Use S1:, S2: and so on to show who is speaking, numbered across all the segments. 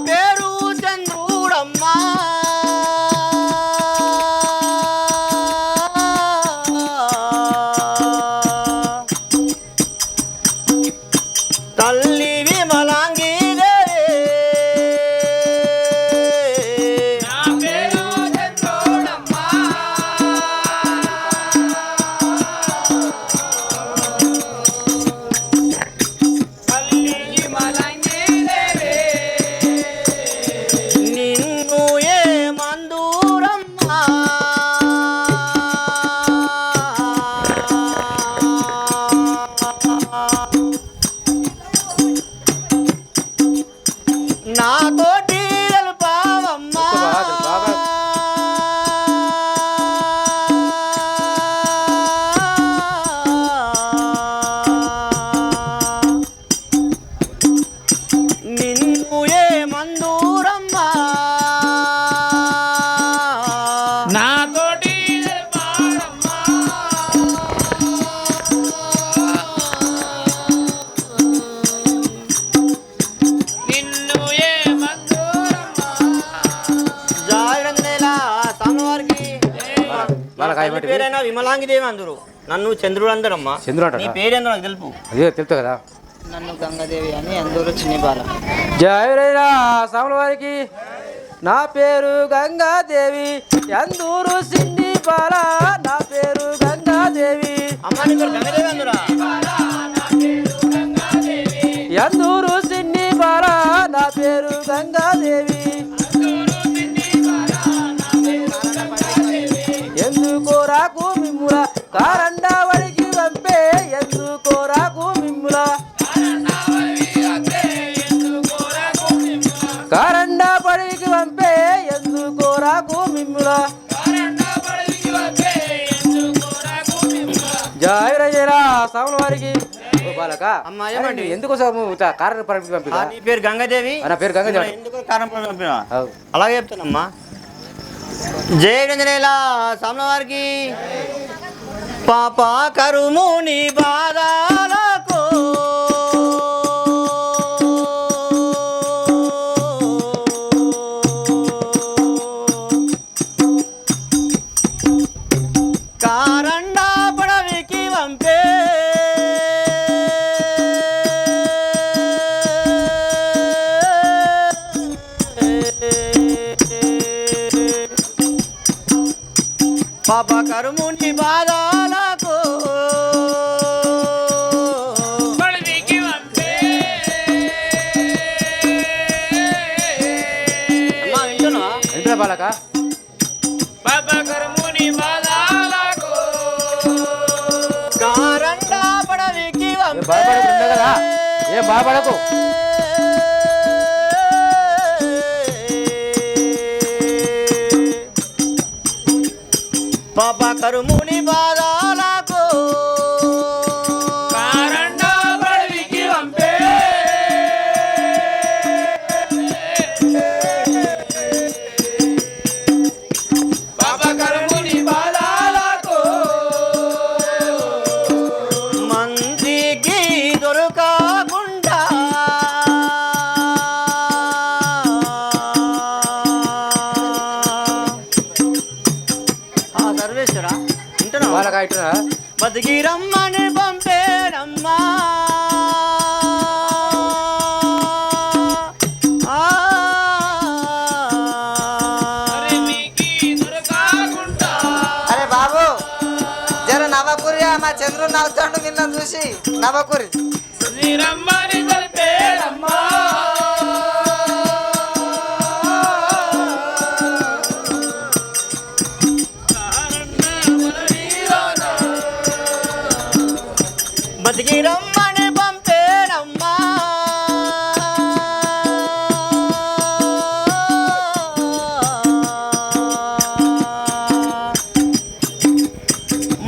S1: పేరు చంద్రుడమ్మా తల్లి విమలాంగి నాతోటి తెలుపావమ్మా నిన్ను ఏ మందూరమ్మా
S2: నాతోటి తెలుపావమ్మా
S1: పేరైనా విమలాంగి దేవి అందరు నన్ను చంద్రుడు అందరమ్మా. నీ పేరేందో నాకు తెలుపు.
S3: అదే తెలుసు కదా.
S1: నన్ను గంగాదేవి అని అందరూ చిన్ని బాల.
S3: జయరైనా సాముల వారికి నా పేరు గంగాదేవి అందూరు సిన్ని బాల నా పేరు గంగాదేవి.
S1: అమ్మా నీ పేరు గంగాదేవి అందురా?
S3: అందూరు సిన్ని బాల నా పేరు గంగాదేవి. ఎందుకోరాకు మిమ్ముల కారండా వడికి వంపే ఎందుకోరాకు మిమ్ముల కారండా పడికి వంపే ఎందుకోరాకు మిమ్ముల జయరా సాముల వారికి బాలక
S1: అమ్మా ఏమండి
S3: ఎందుకోసం కారణ పడికి పంపినా?
S1: నీ పేరు గంగాదేవి?
S3: నా పేరు గంగాదేవి.
S1: ఎందుకు కారణం పంపినా? అలాగే చెప్తానమ్మా. జయ గంజనేల సాముల వారికి పాప కరుముని బాధాలకు కారండా పడవికి వంపే పాప కరుముని బాధాలకు
S2: పడవికి వంపే
S1: అమ్మా వింటున్నా?
S3: ఏంట్రా బాలక
S2: పాప కర్ముని బాధాలకు
S1: కారండా పడవికి వంపే
S3: బాధపడకుండా కదా ఏం బాధపడకు.
S1: పాప కరుముని బాధాలకు
S2: కారండా పడవికి వంపే పాప కర్ముని బాధాలకు
S1: మంత్రికి దొరకకుండా సర్వేశ్వరా వింటున్నా?
S3: బాలక ఇటురా
S1: బతికి రమ్మని పంపేనమ్మా.
S4: అరే బాబు జర నవకూరి మా చంద్రుడు నవ్వుతాడు నిన్న చూసి నవకూరి
S2: రమ్మని తెలిపేరమ్మా
S1: బతికి రమ్మని పంపేనమ్మా.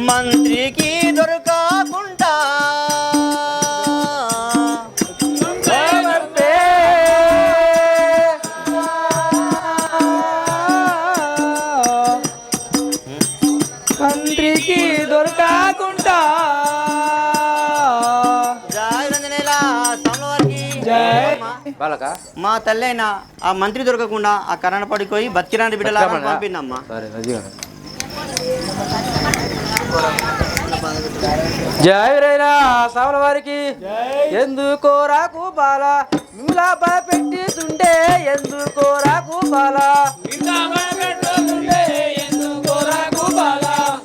S1: మంత్రికి దొరకకుండా
S3: బాలక
S1: మా తల్లి అయినా ఆ మంత్రి దొరకకుండా ఆ కరణ పడిపోయి బతికిరాని బిడ్డలా పంపిందమ్మా.
S3: సరే మంచిగా జయరైనా సామల వారికి ఎందుకో రాకు బాల మిమ్మలా పెట్టి తుంటే ఎందుకో రాకు బాల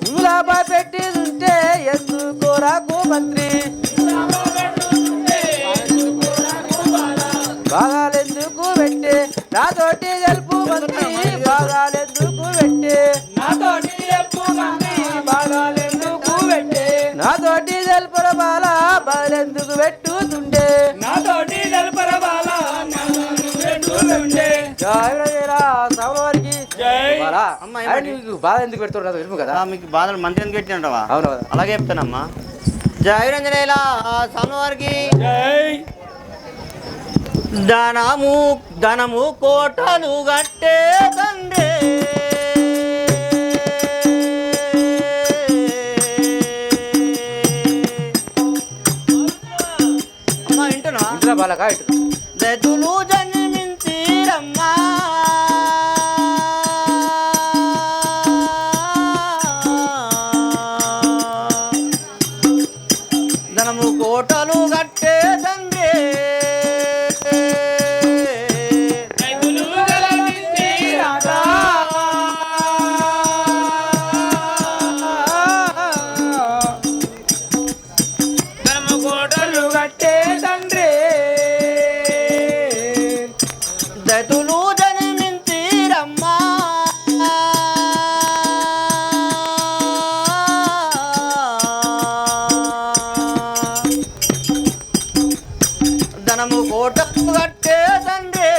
S3: మిమ్మలా పెట్టి తుంటే ఎందుకో రాకు మంత్రి బాగాలెందుకు పెట్టే నాతోటి తెలుపు మంత్రి బాగాలెందుకు పెట్టే నాతోటి తెలుపు మంత్రి బాగాలెందుకు పెట్టే నాతోటి తెలుపుర బాల బాగాలెందుకు పెట్టుతుండే నాతోటి తెలుపుర బాల బాధ ఎందుకు పెడుతున్నా తెలుపు కదా
S1: మీకు బాధలు మంత్రి ఎందుకు పెట్టినవా?
S3: అవును
S1: అలాగే చెప్తానమ్మా. జయ రంజనేలా స్వామివారికి ధనము కోటలు గట్టే తండ్రి అమ్మా వింటున్నా
S3: ఇంట్లో బాలక
S1: దతులు జన్మించిరమ్మా ధనము కోటలు గట్టే తండ్రి దతులు జన్మించిరమ్మా ధనము కోటలు కట్టే తండ్రి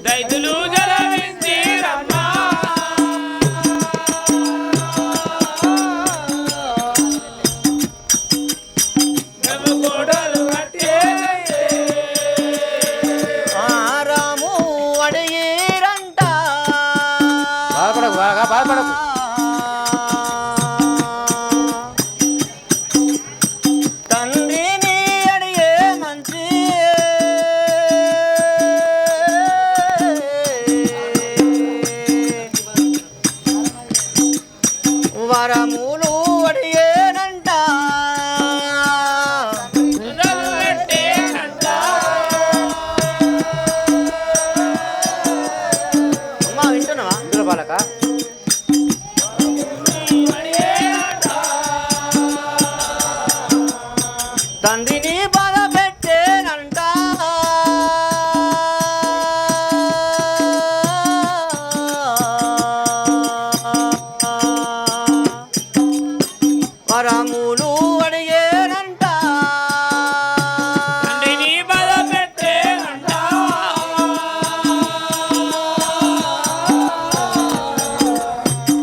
S2: దైతులు జలవించిరమ్మా కోటలు కట్టే
S1: రాము అడిగిరంట
S3: బాధపడకు బాగా బాధపడకు
S1: తండ్రిని అడిగే మంచి వరములు అడిగేనంట అమ్మా వింటున్నావా?
S3: ఇంట్లో బాలక
S1: తండ్రిని బాధ పెట్టేనంట వరములు అడిగేనంట
S2: తండ్రిని బాధ పెట్టేనంట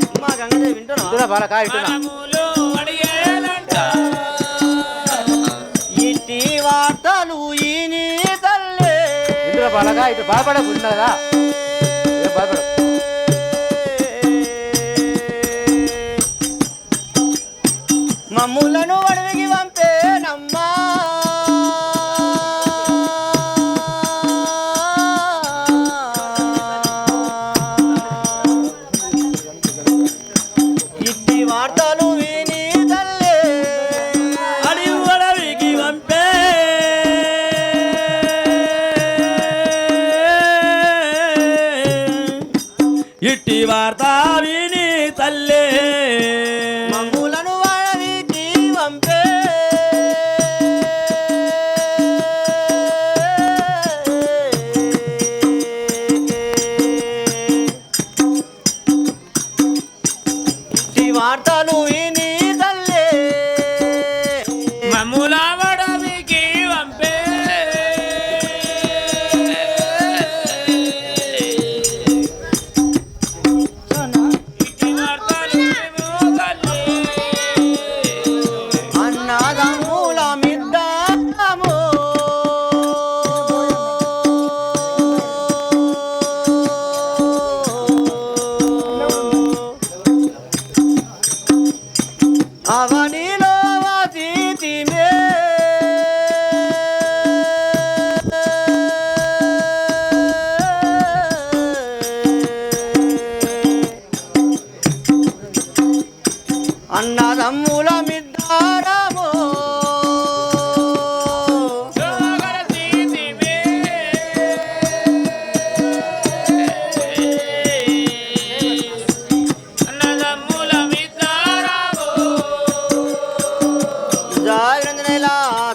S1: అమ్మా గంగదేవి వింటున్నావా?
S3: ఇంట్లో బాలక ఇంటున్నా
S2: వరములు అడిగేనంట
S1: ఇట్టి వార్తలు ఈని తల్లే
S3: ఇంట్లో బాలక ఇటు బాధపడకు ఇంట్లో కదా ఏం బాధపడకు
S1: మమ్ములను అడవికి పంపేనమ్మా ఇట్టి వార్తలు విని తల్లే
S2: అడవికి పంపే ఇట్టి వార్త విని తల్లే
S1: మమ్ములను అడవికి పంపే ఇట్టి వార్తలు విని తల్లే
S2: మమ్ముల అడవికి పంపే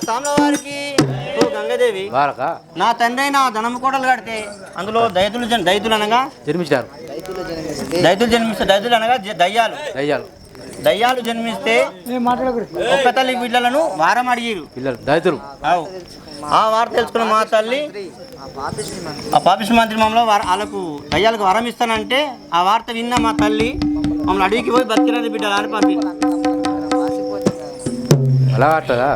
S1: సామ్లవారికి ఓ గంగాదేవి నా తండ్రి అయిన ధనము కోటలు కడితే అందులో దైతులు అనగా
S5: జన్మించారు.
S1: దైతులు అనగా దయ్యాలు జన్మిస్తే ఒక్క తల్లి బిడ్డలను వారం అడిగిరు
S5: దైతులు.
S1: ఆ వార్త తెలుసుకున్న మా తల్లి ఆ పాపిష్టి మంత్రి మమ్మల్ని వాళ్ళకు దయ్యాలకు వరం ఇస్తానంటే ఆ వార్త విన్న మా తల్లి మమ్మల్ని అడవికి పోయి బతికిరాని బిడ్డలు అని పంపి
S5: అలా అంటారా?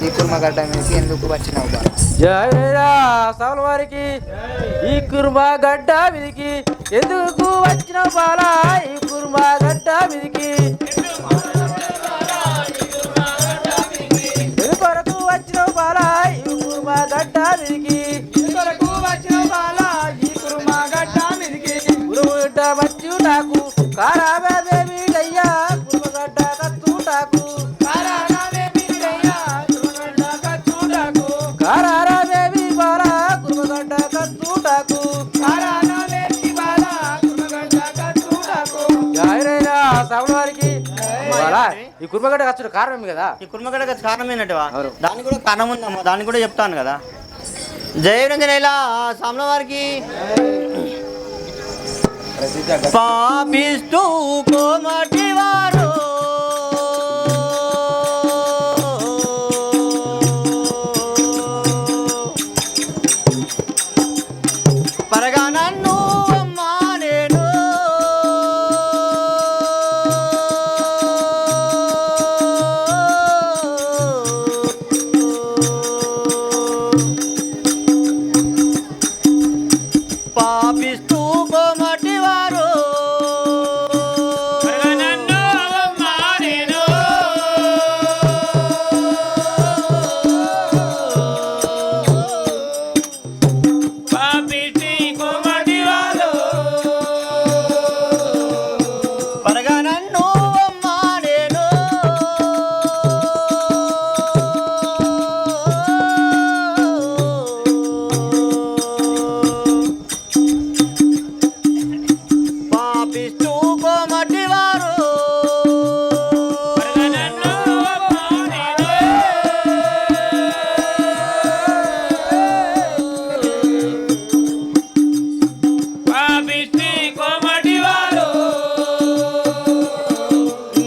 S4: ఈ కుర్మగడ్డ మీదకి ఎందుకు వచ్చినావు బా?
S3: సవల వారికి ఈ కుర్మా గడ్డ మీదికి ఎందుకు వచ్చిన బాలా? ఈ కుర్మా గడ్డ మీదికి కొరకు వచ్చిన బాలా? ఈ కుర్మా గడ్డ మీదికి కొరకు వచ్చిన బాలా? ఈ కుర్మా గడ్డ మీదికి గురువుట వచ్చు నాకు కారాబేబీ అయ్యా కుర్మగడ్డ కత్తుటాకు కారాబేబీ బాలా కుర్మగడ్డ కత్తుటాకు సవల వారికి ఈ కుర్మగడ్డ ఖర్చు కారణం కదా?
S1: ఈ కుర్మగడ్డ కారణం ఏంటంటవా? దానికి కూడా కారణం ఉందమ్మా, దానికి కూడా చెప్తాను కదా. జయరంజనేలా సామ్ల వారికి పాపిస్తూ కోమటి వారు పరగా నన్ను అమ్మా నేను పాపిస్తూ కోమటి వారు పరగా నన్ను అమ్మా నేను పాపిస్తూ కోమటి వారు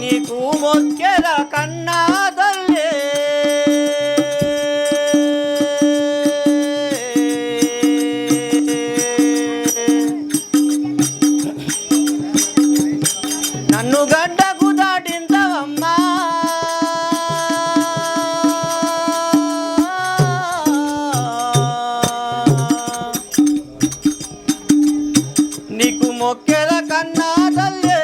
S1: నీకు మొక్కెల కన్నా తల్లే నన్ను గడ్డకు దాటించవమ్మా నీకు మొక్కెల కన్నా తల్లే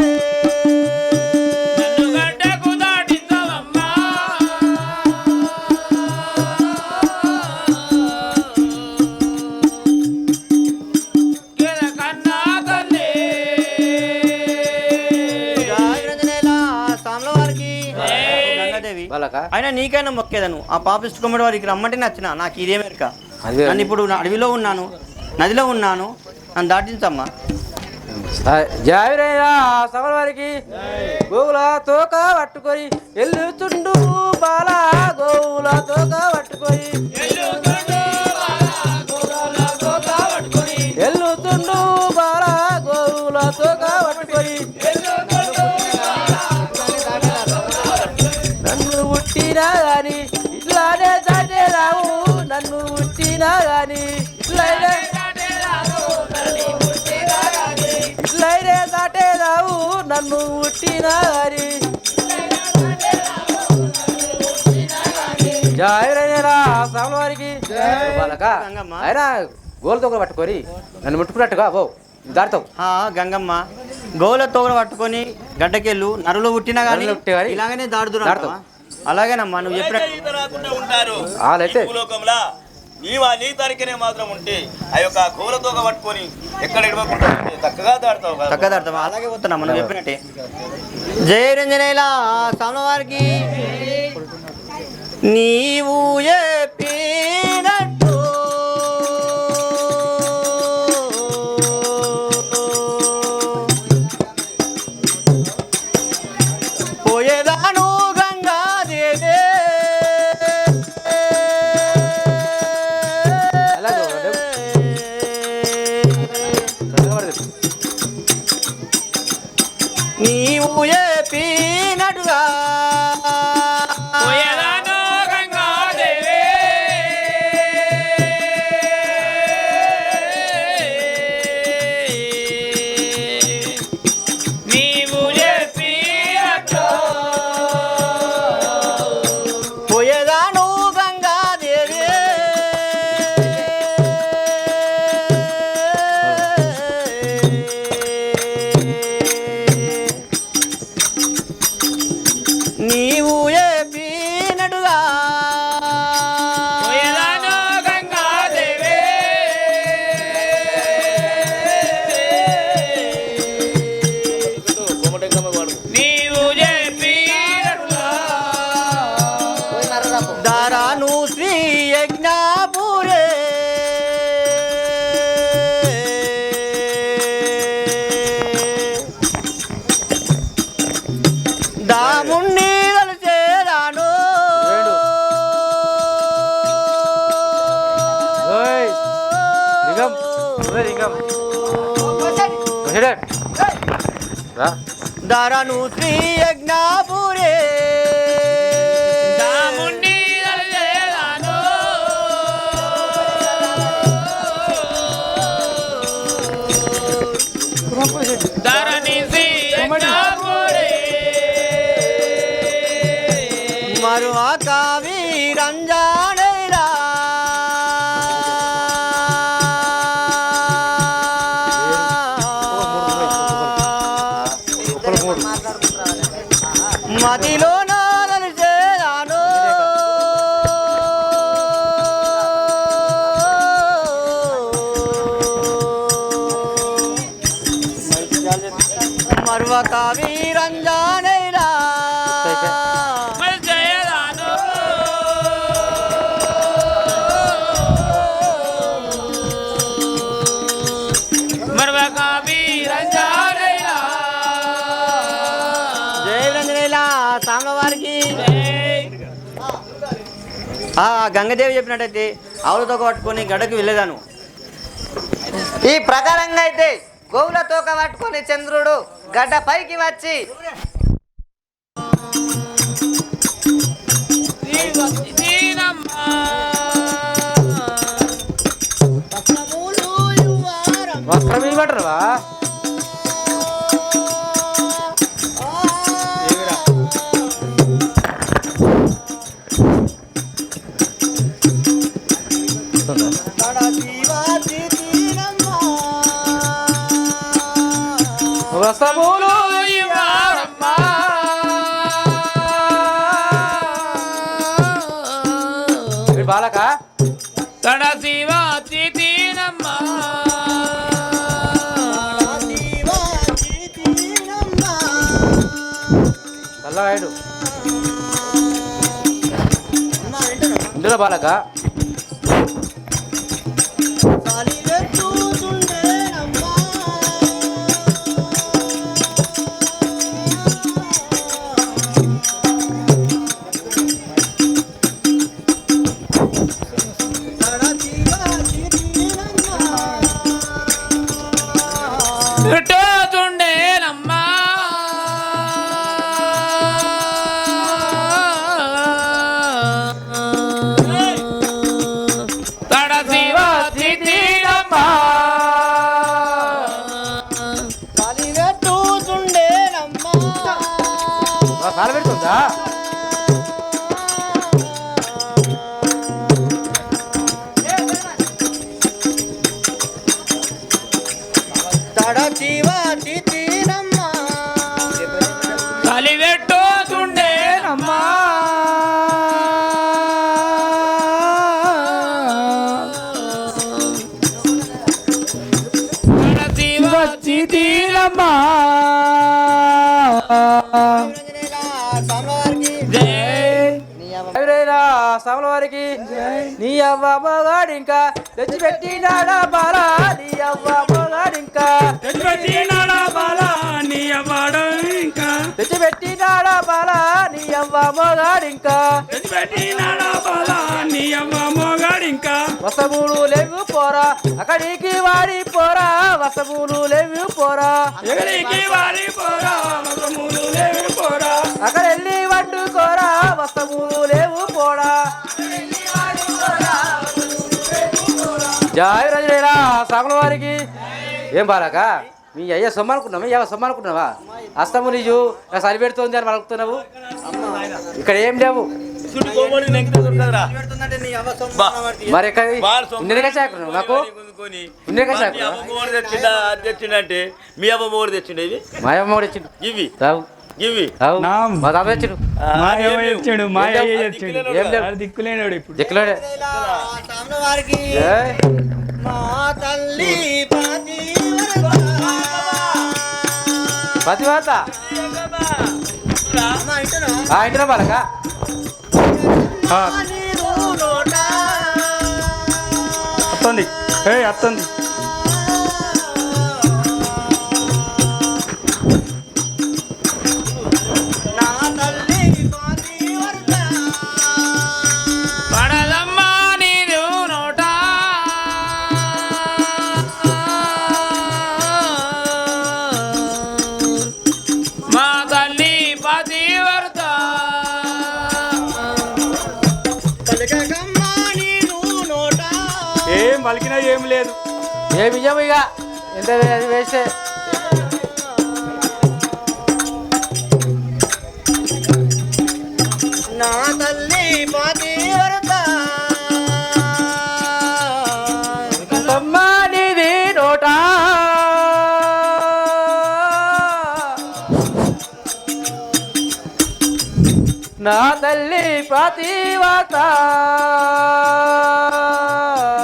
S1: అయినా నీకైనా మొక్కేదను ఆ పాపిష్టి కొమ్మడి వారికి రమ్మంటే నచ్చిన నాకు ఇదే మేరక. నన్ను ఇప్పుడు అడవిలో ఉన్నాను, నదిలో ఉన్నాను, నన్ను దాటించమ్మా.
S3: జావిరయ్య సవల వారికి గోవుల తోక పట్టుకొని ఎల్లుతుండు బాలా గోవుల తోక పట్టుకొని ఎల్లుతుండు బాలా గోవుల తోక పట్టుకొని నన్ను పుట్టినా గాని ఇట్లానే దాటే రావు, నన్ను పుట్టినా గాని ఇట్లనే దాటే రావు, నన్ను పుట్టినా గాని జాయిరా సవల వారికి ఆయన గోలు తోకలు పట్టుకొని నన్ను ముట్టుకున్నట్టుగా ఓ దాడతావు.
S1: గంగమ్మ గోల తోగలు పట్టుకొని గడ్డకెళ్ళు నరులు పుట్టినా కానీ ఇలాగనే దాడుతావు. అలాగేనమ్మా నువ్వు చెప్పినట్టు
S2: ఉంటారు. నీ తారీఖనే మాత్రం ఉంటే ఆ యొక్క కోలతోక పట్టుకొని ఎక్కడ ఇడవకుండా చక్కగా దాడతావు.
S1: అలాగే పోతున్నాం మనం చెప్పినట్టే. జయరంజనేలా స్వామివారికి నీవు చెప్పినట్టు పోయేదాను గంగాదేవి దారాను శ్రీ యజ్ఞాపురే దాముణ్ణి కలిసేదాను దారాను శ్రీ యజ్ఞాపురే మరువా కావి రంజానైరా మదిలో నాలను చేరాను మరువ కావి రంజానైరా సాంగవారికి గంగదేవి చెప్పినట్టయితే ఆవులతో పట్టుకొని గడకు వెళ్ళేదాను.
S4: ఈ ప్రకారంగా అయితే గోవులతో పట్టుకొని చంద్రుడు గడ్డ పైకి వచ్చి
S3: వస్త్రం ఇవ్వటరా వస్త్రములు బాలక తడ శివ చితీనమ్మా చల్లగాడు ఇందులో బాలక కాలు పెడుతుందా కలివెట్టోతుండేనమ్మా తీరమ్మా సాముల వారికి నీ అవ్వ మొగాడు ఇంకా తెచ్చిపెట్టినాడా బాలా నీ అవ్వ మొగాడు ఇంకా తెచ్చిపెట్టినాడా బాలా నీ అవ్వడు ఇంకా తెచ్చిపెట్టినాడా బాలా నీ అవ్వ మొగాడు ఇంకా తెచ్చిపెట్టినాడా బాలా నీ అవ్వ మొగాడు ఇంకా వసములు లేవు పోరా అక్కడికి వాడి పోరా వసములు లేవు పోరా ఎక్కడికి వాడి పోరా వసములు లేవు పోరా అక్కడ వెళ్ళి వండుకోరా వసములు లేవు పోరా జయ రజలేరా సాగుల వారికి ఏం బాలక మీ అయ్యా సొమ్మ అనుకున్నావా ఏవో సొమ్మ అనుకున్నావా అస్తము నీజు సరి పెడుతుంది అని మలుకుతున్నావు ఇక్కడ ఏం లేవు మరి ఎక్కడ నాకు
S2: తెచ్చిండే మీ అవ్వ మూడు తెచ్చిండే ఇవి
S3: మా అమ్మ కూడా తెచ్చిండు
S2: ఇవి
S3: ఇవి మా తాత తెచ్చిండు
S5: దిక్కులేనాడు ఇప్పుడు
S3: దిక్కులేడే పతివాత ఇంటిలో బాలక
S5: వస్తుంది వస్తుంది.
S3: పడదమ్మా నీరు నోట మా తల్లి పతివర్త
S5: ఏం పలికినా ఏం లేదు.
S3: ఏమి ఇక ఎంత వేస్తే
S1: నా తల్లి పతివ్రత
S3: అమ్మా నీది నోట నా తల్లి పతివ్రత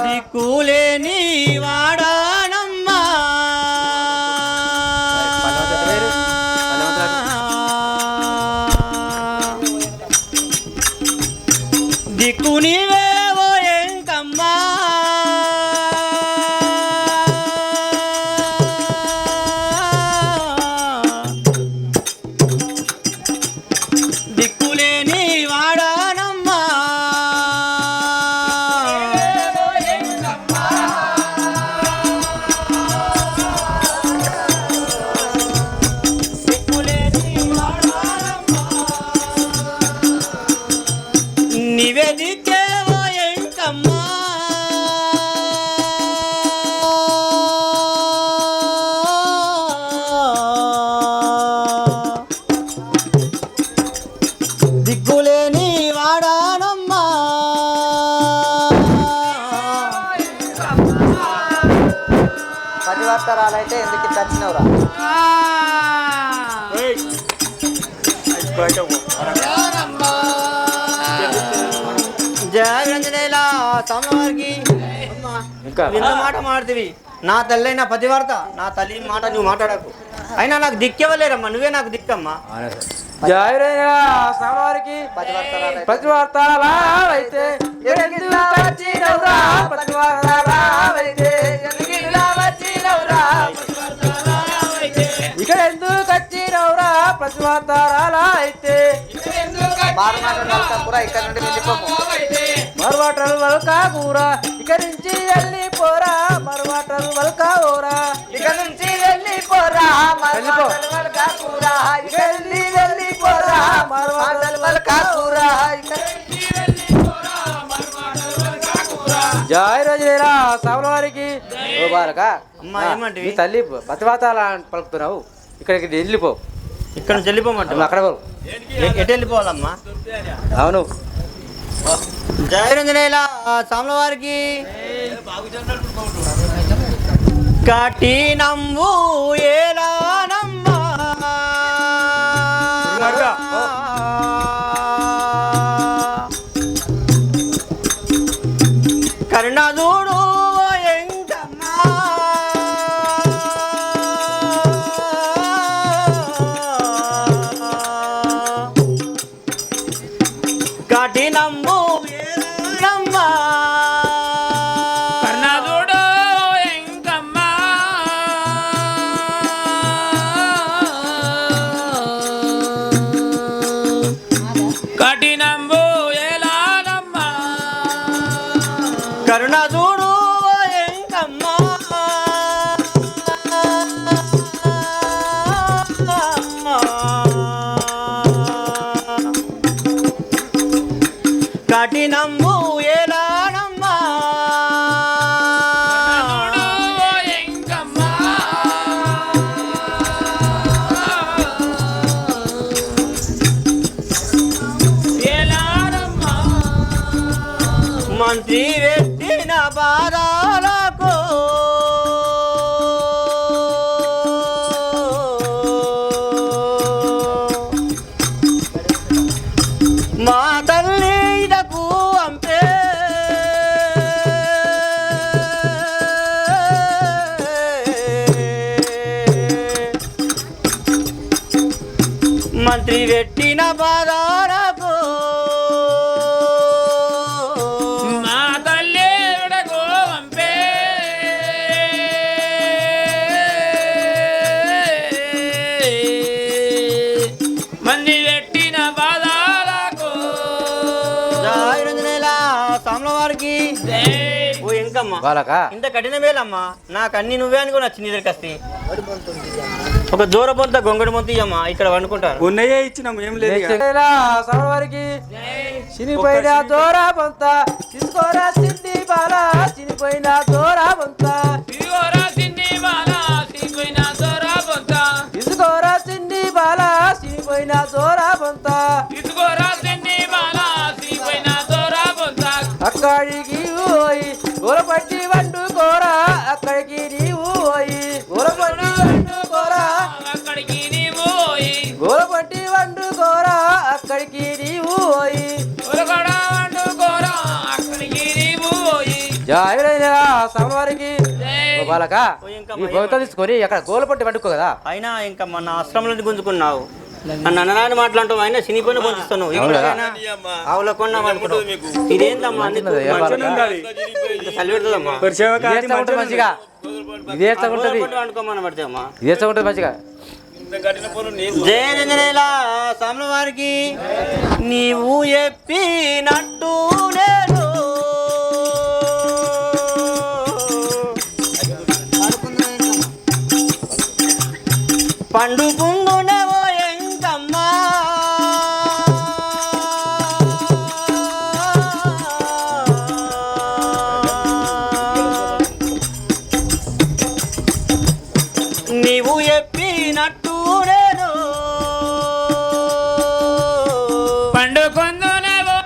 S1: దిక్కులేని వాడానమ్మా దిక్కు నీవేవో ఎంకమ్మా దిక్కులేని వాడానమ్మా నివేదికేవో ఎంకమ్మా దిక్కులేని వాడానమ్మా
S4: పతివర్తరాలైతే ఎందుకు ఇట్లా వచ్చినవురా?
S1: జగంజనేలా సమవారికి విన్న మాట మాడుతుంది. నా తల్లి నా పతివార్త, నా తల్లి మాట నువ్వు మాట్లాడకు. అయినా నాకు దిక్కెవలేరమ్మా, నువ్వే నాకు దిక్కమ్మా.
S3: జాయిరైన సమవారికి పతివర్తరాలైతే ఇక్కడ ఎందుకు వచ్చినవురా పతివర్తరాల అయితే
S4: ఇక్కడ నుండి వెళ్ళిపోము.
S3: మరువాటలు వల్కా కూర ఇక్కడి నుంచి వెళ్ళిపోరా మరువాటలు వల్కా ఊరా
S4: ఇక్కడ నుంచి వెళ్ళిపోరా మరువాటలు వల్కా కూర ఇక్కడ నుంచి వెళ్ళిపోరా మరువాటలు వల్కా కూర
S3: జాయి రోజులేరా సాముల వారికి ఓ బాలక
S1: అమ్మా ఏమంటివి?
S3: నీ తల్లి పతివాతాల పలుకుతున్నావు ఇక్కడికి వెళ్ళిపో
S1: ఇక్కడ నుంచి వెళ్ళిపోమంట.
S3: నువ్వు అక్కడ పో.
S1: ఎటు వెళ్ళిపోవాలమ్మా?
S3: అవును
S1: జయరంజనేలా సాముల వారికి కఠినంబు ఏలానమ్మా కరుణదూడు ఎంకమ్మా కఠినంబు ఏలానమ్మా
S3: కర్ణాదుడు ఎంకమ్మా కఠినంబు ఎలానమ్మా
S1: కరుణదూడు ఎంకమ్మా కఠినంబు ఏలానమ్మా
S3: ఎంకమ్మా ఎలానమ్మా
S1: మంత్రి పెట్టిన పాదాలకు మా తల్లి ఇదకు అంపే మంత్రి పెట్టిన పాదాలకు వారికి ఓ ఎంకమ్మ
S3: బాలక
S1: ఇంత కఠినమేలమ్మా నాకు అన్ని నువ్వే అనుకుని వచ్చి నీ దగ్గరికి వస్తే ఒక దూర పొంత గొంగడి పొంత ఇయ్యమ్మా ఇక్కడ వండుకుంటారు
S5: ఉన్నయే ఇచ్చినాం ఏం లేదు ఇక.
S3: వారికి చినిపోయిన దూర పొంత తీసుకోరా సిండి బాల చినిపోయిన దూర పొంత తీసుకోరా సిండి బాల చినిపోయిన దూర పొంత అక్కడికి పోయి గోలపట్టి వండుకోరా అక్కడికి నీవు పోయి గోలపట్టి వండుకోరా గోలపట్టి వండుకోరా అక్కడికి నీవు పోయి జాయిరైన సమవారికి బాలక ఈ భవిత తీసుకొని అక్కడ గోలపట్టి వండుకో కదా
S1: అయినా ఇంకా మన ఆశ్రమంలో గుంజుకున్నావు నన్ను అన్నరాని మాట్లాడటం అయినా సినిపోయిన పొందుతున్నావు ఆవుల కొండ ఇదేందమ్మా చలిపెడుతుందమ్మా
S3: మంచిగా ఇదే ఉంటది
S1: అనుకోమని పడితే అమ్మా
S3: ఇదే ఉంటది మంచిగా
S1: జయజనేలా సామ్ల వారికి నీవు చెప్పినట్టు నేను పండుకుందునవో ఎంకమ్మా నీవు చెప్పినట్టు నేను పండుకుందునవో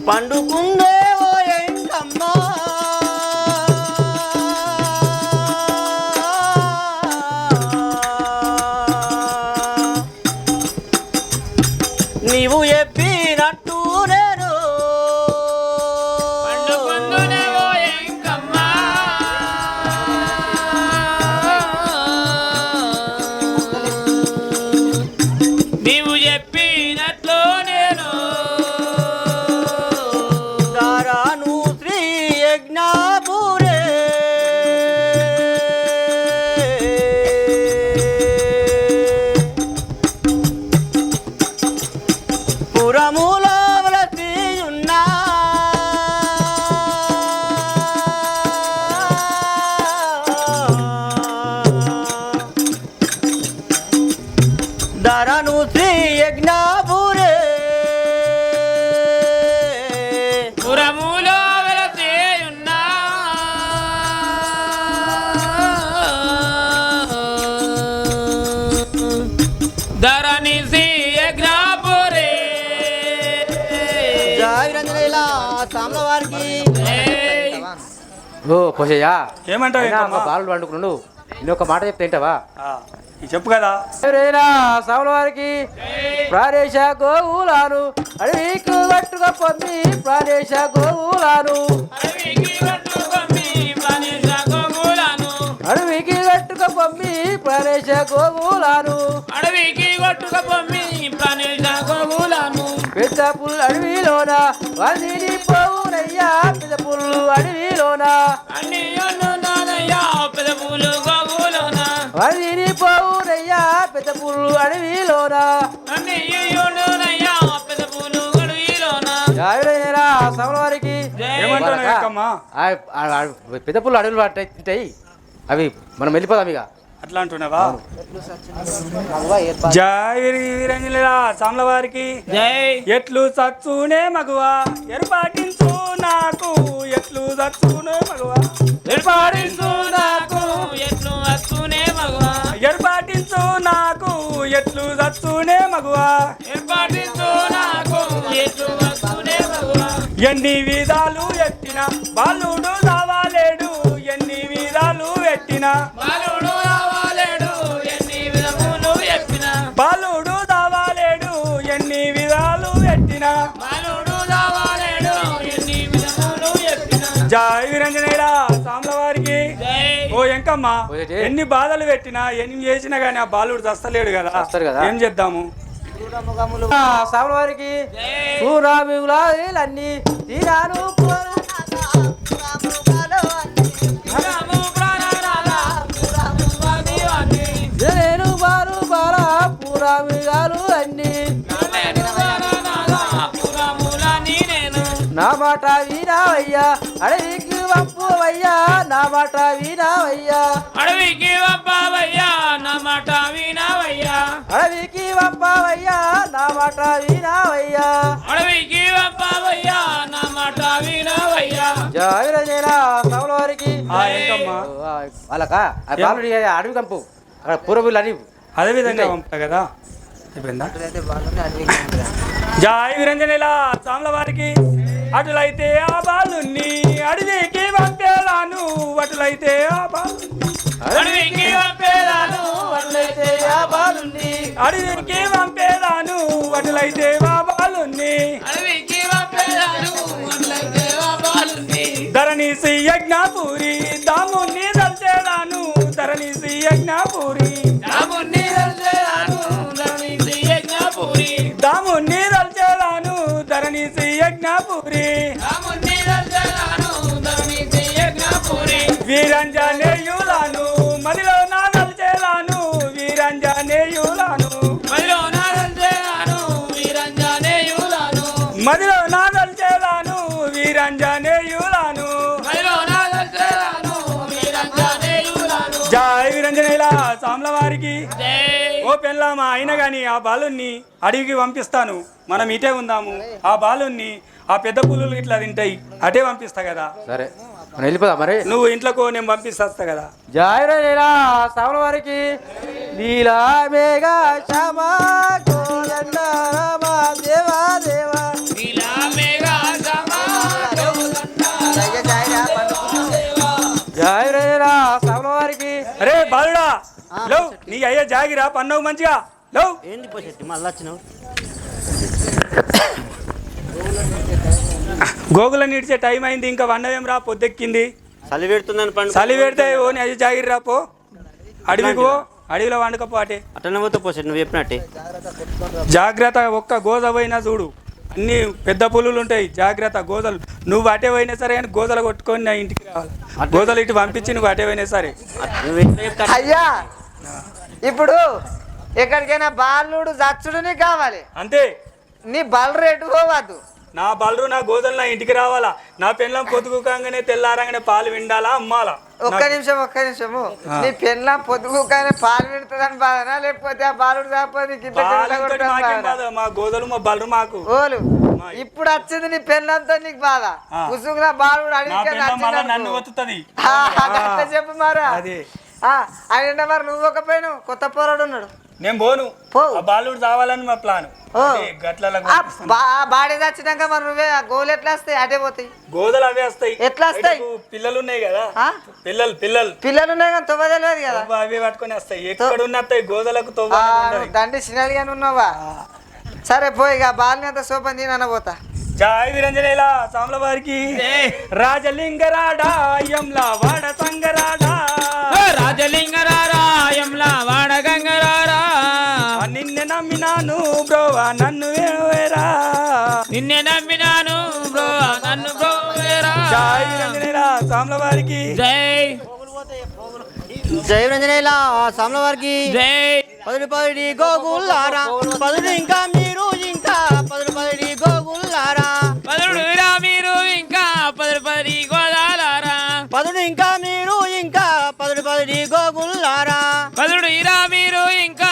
S1: పండుకుందేవో ఎంకమ్మా నీవు చెప్పినట్టు నేను పండుకుందునేవో ఎంకమ్మా నీవు చెప్పినట్లు నేను దారాను శ్రీ యజ్ఞాపురే పురముల వ్రతియున్నా ధరను శ్రీ యజ్ఞాపురే పురముల వ్రతియున్నా ధరణి శ్రీ యజ్ఞాపురే జాగ్రత్తగా సామ్ల వారికి
S3: ఓ పోషయ్యా
S5: ఏమంటావు ఎంకమ్మ?
S3: బాలు వండుకున్నాడు ఇంకొక మాట చెప్తే ఏంటవా
S5: ఇది చెప్పు కదా
S3: సాముల వారికి ప్రాదేశ గోవులాను అడవికి కట్టుక పొమ్మి ప్రాదేశ గోవులాను అడవికి కట్టుక పొమ్మి ప్రాదేశ గోవులాను పెద్ద పుల్లు అడవిలోన వందిని పోవునయ్యా పెద్ద పుల్లు అడవిలోన వందిని పోవునయ్యా పెద్ద పుల్లు అడవిలోన సాముల వారికి
S5: ఏమంటావు ఎంకమ్మ?
S3: పెద్ద పుల్లు అడవులు తింటాయి అవి మనం వెళ్ళిపోదాం ఇక
S5: అట్లా అంటున్నావా? జై వీరంజనేలా సామ్ల వారికి ఎట్లు సచ్చునే మగువా ఏర్పాటించు నాకు ఎట్లు సచ్చునే మగువా ఏర్పాటించు నాకు ఎట్లు సచ్చునే మగువా ఏర్పాటించు నాకు ఎట్లు సచ్చునే మగువా ఏర్పాటించు నాకు ఎట్లు సచ్చునే మగువా ఎన్ని విధాలు ఎట్టిన బాలుడు రావాలేడు ఎన్ని విధాలు ఎట్టిన బాలుడు రావాలేడు ఎన్ని విధములు ఎట్టిన బాలుడు రావాలేడు ఎన్ని విధాలు ఎట్టిన బాలుడు రావాలేడు ఎన్ని విధములు ఎట్టిన జై వీరంజనేయుడా సామ్ల వారికి ఓ ఎంకమ్మ ఎన్ని బాధలు పెట్టినా ఎన్ని చేసినా గానీ ఆ బాలుడు చస్తలేడు కదా ఏం చేద్దాము?
S3: సాముల వారికి పూరామిగులన్నీ తీరాను నా మాట వినావయ్యా అడవికి వంపువయ్యా నా మాట వినావయ్యా
S5: అడవికి పంపవయ్యా నా మాట వినవయ్యా
S3: అడవికి వంపవయ్యా నా మాట వినావయ్యా
S5: అడవికి పంపవయ్యా నా మాట వినవయ్యా
S3: జాగ్రత్త సౌలవారికి
S5: ఏంటమ్మా
S3: వాళ్ళకా అడవి కంపు అక్కడ పూర్వీలు అని
S5: అదే విధంగా పంపుతా కదా అయిపోయిందా జాయ్ విరంజనేలా సామ్ల వారికి అటులైతే ఆ బాలుని అడవికి పంపేలాను అటులైతే ఆ బాలు అడవికి పంపేలాను
S3: అట్లయితే ఆ బాలుని
S5: అడవికి పంపేలాను అటులైతే ఆ బాలుని
S6: అడవికి పంపేదాను అట్లయితే ఆ బాలుని
S5: ధరణీసి యజ్ఞాపూరి దాముని దల్చేలాను ధరణీసి యజ్ఞాపూరి
S6: రాముని దల్చేదాను ధరణీసి యజ్ఞాపురి
S5: దాముని దల్చేలాను ధరణీసి యజ్ఞాపూరి
S6: రాముని దల్చేదాను ధరణీసి యజ్ఞాపురి
S5: వీరంజనేయులాను మదిలో నా దల్చేలాను వీరంజనేయులాను
S6: మదిలో నా దల్చేదాను వీరంజనేయులాను
S5: మదిలో నా దల్చేలాను వీరంజనేయులాను
S6: మదిలో నా దల్చేదాను వీరంజనేయులాను
S5: జై వీరంజనేయుల సామ్ల వారికి
S6: జై
S5: ఓ పెళ్ళామా అయినా గాని ఆ బాలుని అడవికి పంపిస్తాను మనం ఇటే ఉందాము ఆ బాలుని ఆ పెద్ద పులులు ఇట్లా తింటాయి అటే పంపిస్తా కదా
S3: సరే మనం వెళ్ళిపోదా మరి
S5: నువ్వు ఇంట్లోకి నేను పంపిస్తా కదా
S3: జాగ్రత్త సౌల వారికి నీలా మేఘ శ్యామా కోదండ రామ దేవా దేవా
S6: నీలా మేఘ సమా
S3: జాగ్రత్త సౌల వారికి
S5: అరే బాలుడా లో నీ అయ్యే జాగిరా పన్నవు మంచిగా లో
S1: ఏంది పోసేటి మళ్ళీ వచ్చినావు
S5: గోగుల నీడ్చే టైం అయింది ఇంకా వన్నవేం రా పొద్దెక్కింది
S1: చలి పెడుతుందని పండు
S5: చలి పెడితే ఓ నీ అయ్యే జాగిరి రాపో అడవికి పో అడవిలో వండుకపో అటే
S1: అట్టనే పోతే పోసేటి నువ్వు చెప్పినట్టే
S5: జాగ్రత్త ఒక్క గోజ పోయినా చూడు అన్ని పెద్ద పులులు ఉంటాయి జాగ్రత్త గోజలు నువ్వు అటే పోయినా సరే అని గోజలు కొట్టుకొని నా ఇంటికి రావాలి గోజలు ఇటు పంపించి నువ్వు అటే పోయినా సరే
S1: నువ్వు ఎట్లా చెప్తా
S4: అయ్యా ఇప్పుడు ఎక్కడికైనా బాలుడు చచ్చుడుని కావాలి
S5: అంతే
S4: నీ బల్ రేటు పోవద్దు
S5: నా బలరు నా గోదలు నా ఇంటికి రావాలా నా పెళ్ళం పొద్దుగానే తెల్లారంగానే పాలు విండాలా అమ్మాలా
S4: ఒక్క నిమిషము నీ పెళ్ళ పొద్దుగుకైనా పాలు పెడుతుందని బాధనా లేకపోతే ఆ బాలుడు కాకపోతే నీకు ఇంత
S5: పాలంతో
S4: చెమట
S5: మాకేం
S4: కొడుతుందని బాధనా?
S5: బాధ మా గోదలు మా బలరు మాకు
S4: ఓలు ఇప్పుడు వచ్చింది నీ పెళ్ళంతో నీకు బాధ కుసుకున్న బాలుడు
S5: నా
S4: అడిగితే
S5: పెళ్ళం మళ్ళా నన్ను ఒత్తుతుంది
S4: అట్లా చెప్పు మారా
S5: అదే
S4: ఆయన మరి నువ్వు ఒక పైన కొత్త పోరాడు ఉన్నాడు
S5: నేను పోను
S4: పో.
S5: ఆ బాలుడు రావాలని మా ప్లాన్
S4: ఓ.
S5: గట్ల
S4: బాడీ చచ్చినాక మరి నువ్వే ఆ గోలు ఎట్లా వస్తాయి అటే పోతాయి
S5: గోదలు అవే వస్తాయి
S4: ఎట్లా వస్తాయి?
S5: బయటకు పిల్లలు ఉన్నాయి కదా
S4: ఆ?
S5: పిల్లలు
S4: పిల్లలు ఉన్నాయి కానీ తొవ్వ తెలియదు కదా
S5: తొవ్వ అవే పట్టుకొని వస్తాయి ఎక్కడ వస్తాయి గోదలకు తొవ్వ
S4: ఆ,
S5: అనేది
S4: నువ్వు
S5: ఉండదు.
S4: దండి సినాలిగానే ఉన్నావా సరే పోయి ఇక బాల్ని అంత సోపని నేను అనబోతా
S5: జై వీరంజనేల సామ్ల వారికి రాజలింగరాడా యమ్లా వాడ సంగరాడా
S6: రాజలింగరారాయంలా వాడగంగరారా
S5: నిన్నే నమ్మినాను బ్రోవా నన్ను వేరా
S6: నిన్నే నమ్మినాను బ్రో నన్ను బ్రో
S5: జై వీరంజనేల సామ్ల వారికి
S6: జై
S1: జై రంజనేలా సామ్ల వారికి
S6: జై
S1: పది గోగుల్లారా పదుడు ఇంకా మీరు ఇంకా పది గోగుల్లారా
S6: పదుడు మీరు ఇంకా పది గోదాలారా
S1: పదుడు ఇంకా మీరు ఇంకా పది గోగుల్లారా
S6: పదుడు మీరు ఇంకా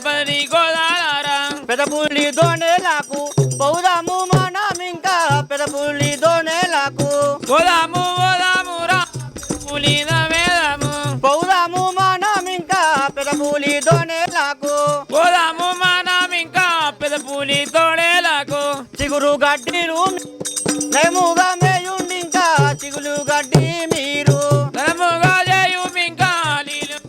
S6: పది గోదాలారా
S1: పెదపుల్లి దోణేలకు పౌదాము మనం ఇంకా పెదపుల్లి దోణేలకు
S6: పోదాము పోదాము రా పులిన వేదాము
S1: పౌదాము మనం ఇంకా పెదపులి దోణేలకు
S6: పోదాము మనం ఇంకా పెద్ద పులి తోడేలాకు
S1: చిగురు గడ్డిలు మేముగా మేయుండి ఇంకా చిగురు గడ్డి మీరు
S6: ధనముగా చేయు ఇంకా నీళ్ళు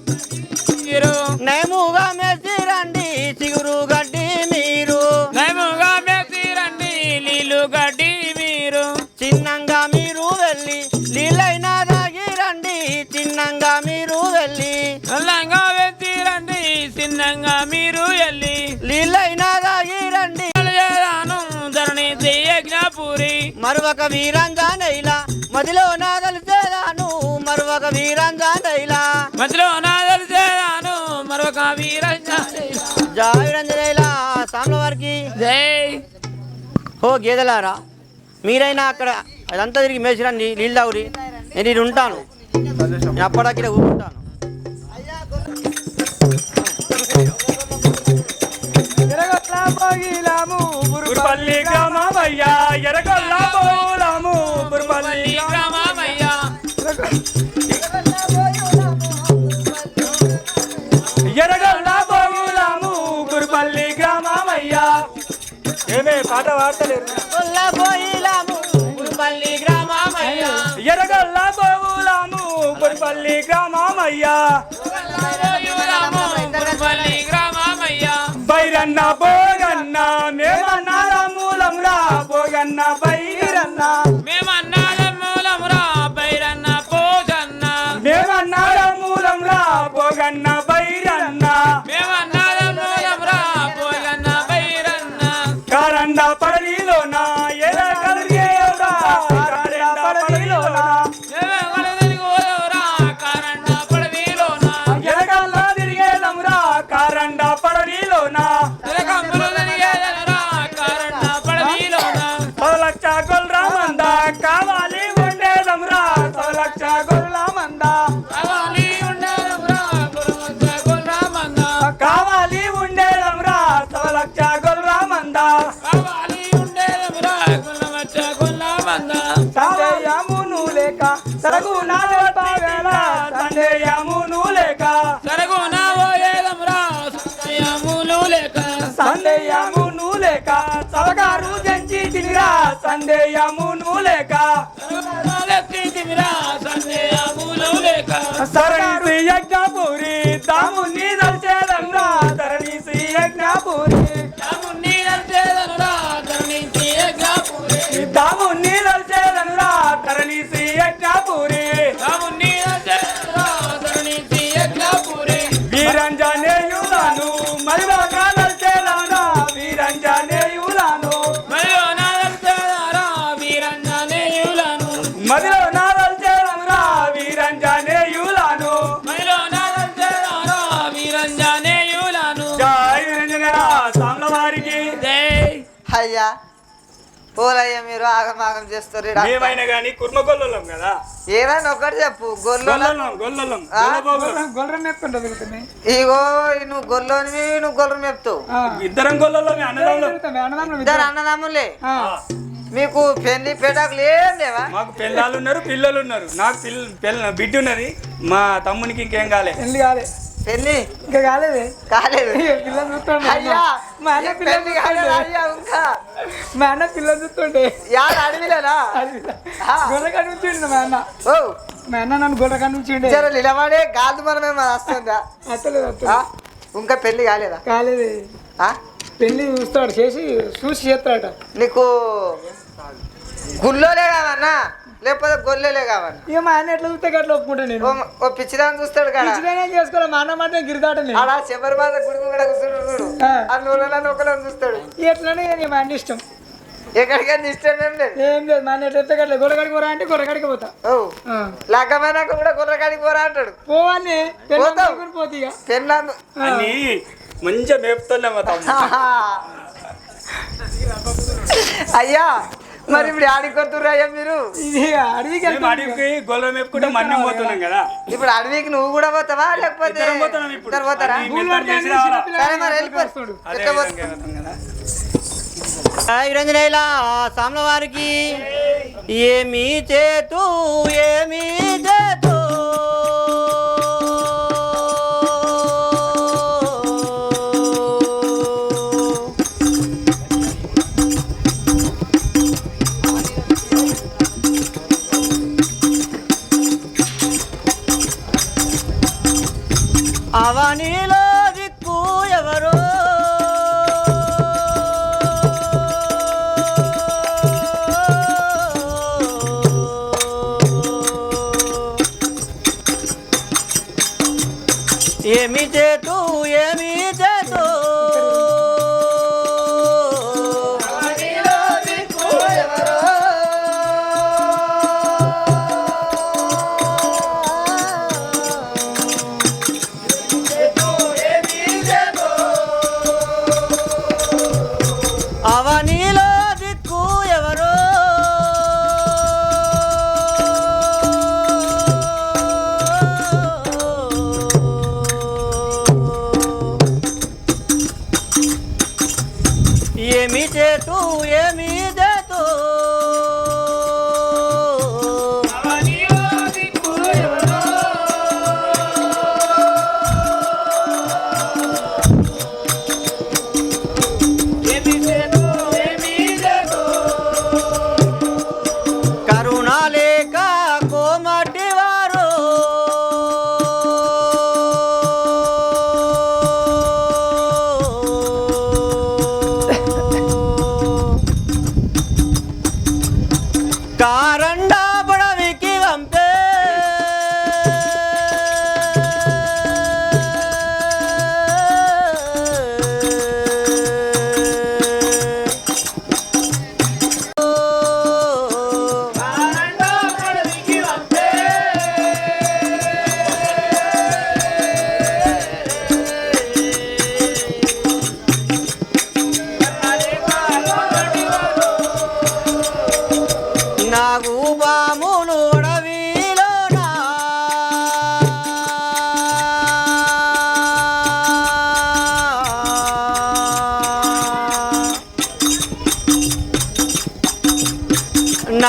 S6: మీరు
S1: నేముగా మెసిరండి చిగురు గడ్డి మీరు
S6: ధనముగా మెసిరండి నీళ్ళు గడ్డి మీరు
S1: చిన్నంగా మీరు వెళ్ళి నీళ్ళైనా తాగిరండి చిన్నంగా మీరు వెళ్ళి
S6: నల్లంగా వెతిరండి చిన్నంగా మీరు వెళ్ళి
S1: నీళ్ళైనా తాగిరండి
S6: చేదాను ధరణి యజ్ఞాపురి
S1: మరొక వీరంజానైలా మదిలో నా తెలిసేదాను మరొక వీరంజానైలా
S6: మధ్యలో నా తెలిసేదాను మరొక వీరంజ
S1: జై రంజనైలా సామ్ల వారికి
S6: జై
S1: ఓ గేదెలారా మీరైనా అక్కడ అదంతా తిరిగి మేసిరా నీళ్ళు తాగురి, నేను ఇది ఉంటాను, నేను అప్పటికి ఊరుకుంటాను.
S5: బుర్పల్లి గ్రామమయ్యా ఎరగొల్ల పోలాము బుర్పల్లి గ్రామమయ్యా ఎరగొల్ల పోలాము బుర్పల్లి గ్రామమయ్యా. ఏమే పాట పాడతలేరు? ఎరగొల్ల పోలాము బుర్పల్లి గ్రామమయ్యా బైరన్న బోగన్న మేమన్నార మూలంరా బోగన్న బైరన్న
S6: మేమన్నార మూలంరా బైరన్న బోగన్న
S5: మేమన్నార మూలంరా బోగన్న బైరన్న
S6: మేమన్నార మూలంరా బోగన్న బైరన్న
S5: కారండ పడలిలోన ఎరగలిగేరా కారండ పడలిలోన
S6: కారండ పడవిలోన
S5: ఎరగల్ల తిరిగేదమురా కారండ పడలిలోన సవలక్ష గొల్రా మంద కావాలి ఉండేదమురా సవలక్ష గొల్రా మంద కావాలి ఉండేదమురా సవలక్ష గొల్రా మంద సందేయమును లేక సరగునా వేళ సందేయమును లేక సందేయమును లేక సవగారు జంచి తిమిరా సందేయమును లేక సరణి యజ్ఞపురి దాముని దర్శనంరా ధరణి యజ్ఞపురి దాముని దర్శనంరా ధరణి యజ్ఞపురి వీరంజనేయులను మరిలోక దర్శనంరా వీరంజనేయులను మదిలో నాదర్శనంరా వీరంజనేయులను జై వీరంజనేయుల సామ్ల వారికి
S4: అయ్యా పోలయ్యా మీరు ఆగమాగం చేస్తారు
S5: మేమైనా కానీ కుర్మగొల్లం కదా
S4: ఏదైనా ఒకటి చెప్పు
S5: గొల్లం
S4: ఇగో నువ్వు గొల్లోనివి నువ్వు గొర్రె మేపుతావు.
S5: ఇద్దరం గొల్లలో అన్నదమ్ములం
S4: ఇద్దరు అన్నదమ్ములే. మీకు పెళ్లి పేటాకులు ఏం లేవా?
S5: మాకు పిల్లలు ఉన్నారు పిల్లలు ఉన్నారు. నాకు బిడ్డ ఉన్నది. మా తమ్మునికి ఇంకేం కాలే.
S4: పెళ్లి
S3: ఇంకా కాలేదు
S4: కాలేదు.
S3: అయ్యా మా అన్న పిల్లలు మా అన్న పిల్లలు చూస్తుండే
S4: అడవిలేనా
S3: గొర్రెకాడ నుంచి మా అన్న
S4: ఓ
S3: మా అన్న నన్ను గొర్రెకాడ నుంచి
S4: నిలబడే గాదు మనమే వస్తుందా?
S3: అత్తలేదు
S4: ఇంకా పెళ్లి కాలేదా?
S3: కాలేదు. పెళ్లి చూస్తాడు చూసి చేస్తాడట.
S4: నీకు గుళ్ళోలే కావన్నా లేకపోతే గొల్లెలే కావన్నా?
S3: ఇక మా అన్న ఎట్లా చూస్తే అట్లా ఒప్పుకుంటా నేను.
S4: ఓ పిచ్చిదాన్ని చూస్తాడు కదా
S3: చేసుకోవాలి. మా అన్న మాట గిరిదాటని
S4: అలా శబరి బాధ గుడి కూడా కూర్చుంటాడు. ఆ నూనెలను ఒకళ్ళని చూస్తాడు.
S3: ఎట్లనే మా అన్న ఇష్టం.
S4: ఎక్కడికైనా ఇష్టం ఏం లేదు.
S3: ఏం లేదు. మా అన్న ఎట్లా అట్లా గొర్రెకాడికి పోరా అంటే గొర్రెకాడికి పోతా.
S4: లగ్గమైనాక కూడా గొర్రెకాడికి పోరా అంటాడు.
S3: పోవాలి పోతే ఇక
S4: పెళ్ళాను
S5: మంచిగా మేపుతున్నాం.
S4: అయ్యా మరి ఇప్పుడు ఆడికి కొడుతుర్రు అయ్యా మీరు?
S5: అడవికి గొల్ల మేపుకుంటే మన్నం పోతున్నాం కదా.
S4: ఇప్పుడు అడవికి నువ్వు కూడా పోతావా లేకపోతే ఇద్దరు పోతారా? సరే మరి వెళ్ళిపోతాడు.
S1: వీరంజనేయుల సామ్ల వారికి ఏమి చేతు ఏమి చేతు అవనిలో దిక్కు ఎవరో ఏమి చేతు ఏమి చేతు అవనిలో దిక్కు ఎవరో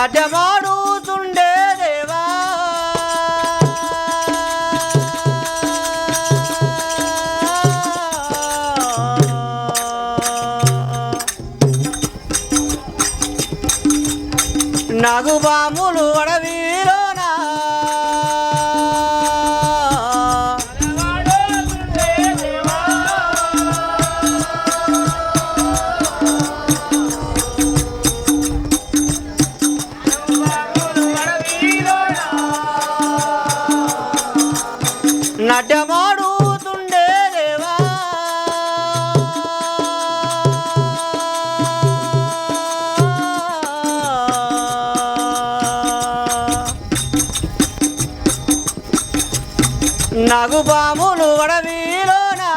S1: నాట్యమాడుతుండే దేవా నాగుబాములు అడవిలోనా నాట్యమాడుతుండే దేవా నాగుపాములు అడవిలోనా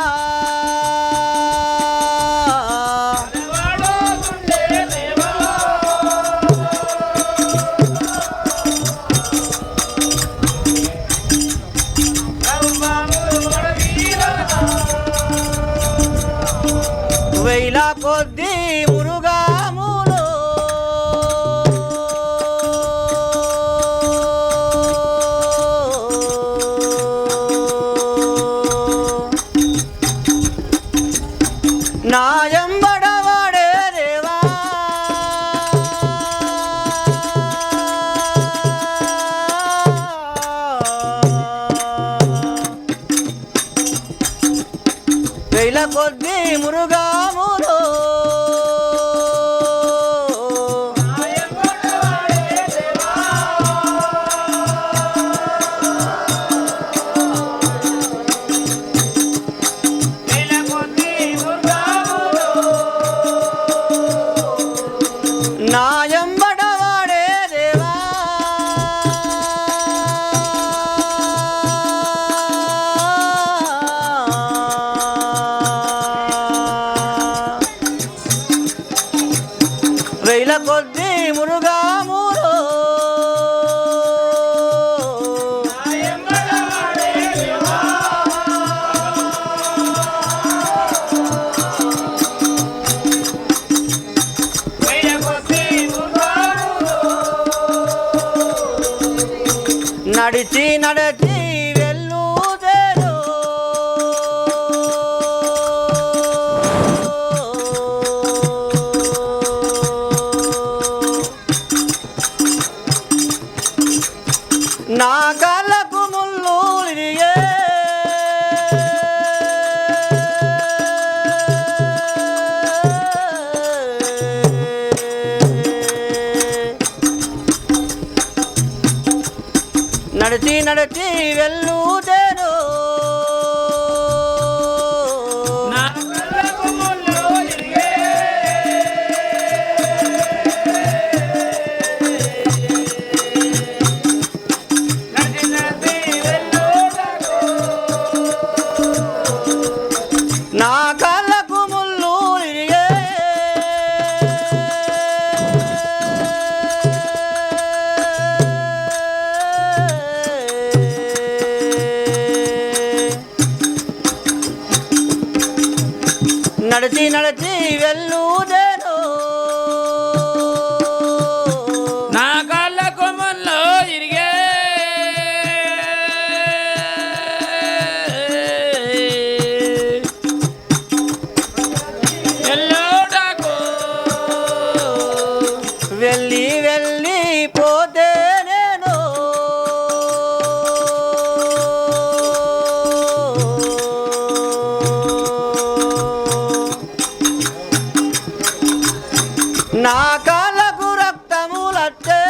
S1: వేల కొద్ది మురుగాములు నాయంబడవాడే దేవా వేల కొద్ది మురుగాములు నాయంబడవాడే దేవా వేల కొద్ది మురుగాములు నడిచి నడిచి వెళ్ళుదేరు నా కళ్ళకు ముళ్ళు ఇరిగే నడిచి నడిచి వెళ్ళుదేను నా కళ్ళకు ముళ్ళు ఇరిగే నడిచి నడిచి వెళ్ళుదేను
S6: నా కాళ్ళ కొమ్మల్లో ఇరిగే ఎల్లోటాకు
S1: వెళ్ళి వెళ్ళి పోతే నేను నా కాళ్ళకు రక్తములట్టే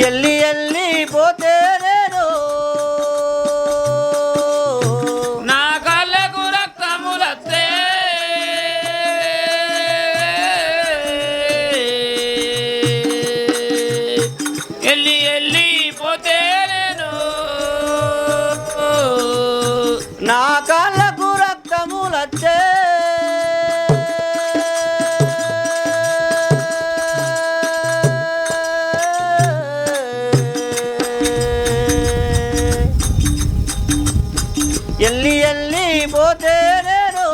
S1: ఎల్లి ఎల్లి పోతే నేను
S6: నా కాళ్ళకు రక్తములత్తే ఎల్లి ఎల్లి పోతే నేను
S1: నా కాళ్ళకు రక్తములట్టే ఎల్లి ఎల్లి పోతే నేను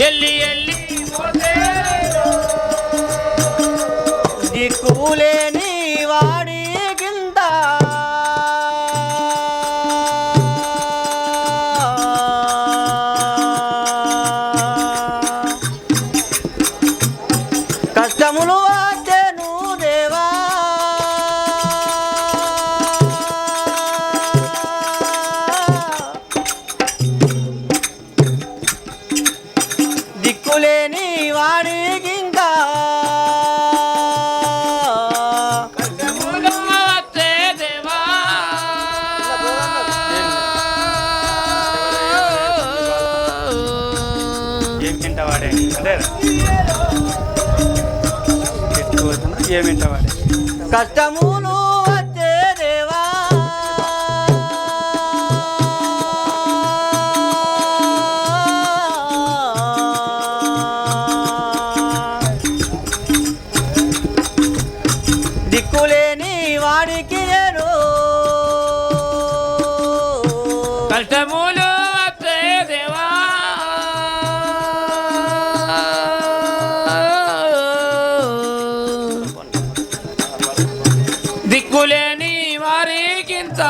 S6: ఎల్లి ఎల్లి పోతే
S1: దిక్కులేని వాడి కింద కష్టములు వచ్చేను దేవా దిక్కులేని వాడికి ఇంకా
S6: వచ్చే దేవా
S5: ఏం తింటావాడే అంటే ఏం తింటావాడే
S1: కష్టములు వచ్చే దేవా దిక్కులేని వాడికి నేను
S6: కష్టములు వచ్చే దేవా దిక్కులేని వారికింత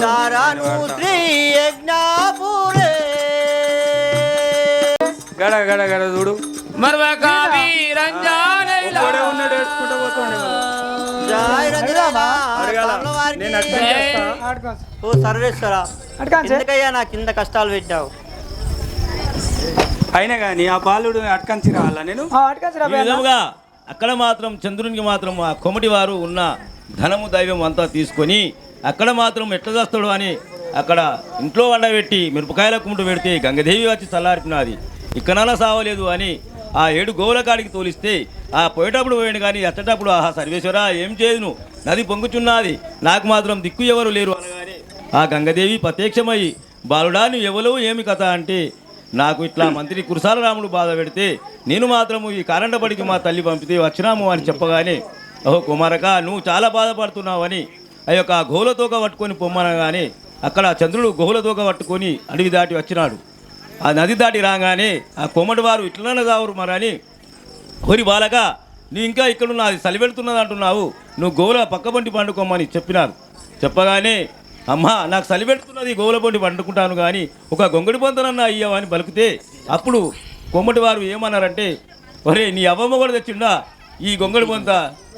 S1: దారాను శ్రీ యజ్ఞాపురే
S5: గడ గడ గడ చూడు
S6: మరొక వీరంజానైలా
S5: ఒక్కడే ఉన్నాడు ఏడ్చుకుంటూ పోతుండే
S1: జై రంజనా
S5: అడగాల
S1: స్వామివారికి
S5: నేను అర్థం చేస్తా
S1: ఓ సర్వేశ్వరా ఎందుకయ్యా నాకు కింద కష్టాలు పెట్టావు
S5: అయినా కానీ ఆ బాలుడు అటకంచి రావాలా నేను
S2: ఈ విధముగా అక్కడ మాత్రం చంద్రునికి మాత్రం ఆ కొమటి వారు ఉన్న ధనము దైవం అంతా తీసుకొని అక్కడ మాత్రం ఎట్లా చేస్తాడు అని అక్కడ ఇంట్లో వండబెట్టి మిరపకాయల కుమ్ముట పెడితే గంగదేవి వచ్చి చల్లారిపినది ఇక్కడన్నా సావలేదు అని ఆ 7 గోవుల కాడికి తోలిస్తే ఆ పోయేటప్పుడు పోయాడు కానీ ఎత్తటప్పుడు ఆహా సర్వేశ్వరా ఏం చేయను నది పొంగుచున్నది నాకు మాత్రం దిక్కు ఎవరు లేరు అనగానే ఆ గంగదేవి ప్రత్యక్షమయ్యి బాలుడా నువ్వు ఎవరు ఏమి కథ అంటే నాకు ఇట్లా మంత్రి కురసాల రాముడు బాధ పెడితే నేను మాత్రము ఈ కారండపడికి మా తల్లి పంపితే వచ్చినాము అని చెప్పగానే ఓహో కుమారక నువ్వు చాలా బాధపడుతున్నావని ఆ యొక్క గోవులతోక పట్టుకొని పొమ్మనగానే అక్కడ చంద్రుడు గోవులతోక పట్టుకొని అడవి దాటి వచ్చినాడు ఆ నది దాటి రాగానే ఆ కొమ్మటి వారు ఇట్లనే కావరు మరని హోరి బాలక నువ్వు ఇంకా ఇక్కడ ఉన్నది చలిపెడుతున్నది అంటున్నావు నువ్వు గోవుల పక్కబంటి పండుకోమని చెప్పినారు చెప్పగానే అమ్మా నాకు చలిపెడుతున్నది గోవుల పంటి పండుకుంటాను కానీ ఒక గొంగడి పొంతనన్నా అయ్యావని పలికితే అప్పుడు కొమ్మటి వారు ఏమన్నారంటే ఒరే నీ అవ్వమ్మ కూడా తెచ్చిండా ఈ గొంగడి పొంత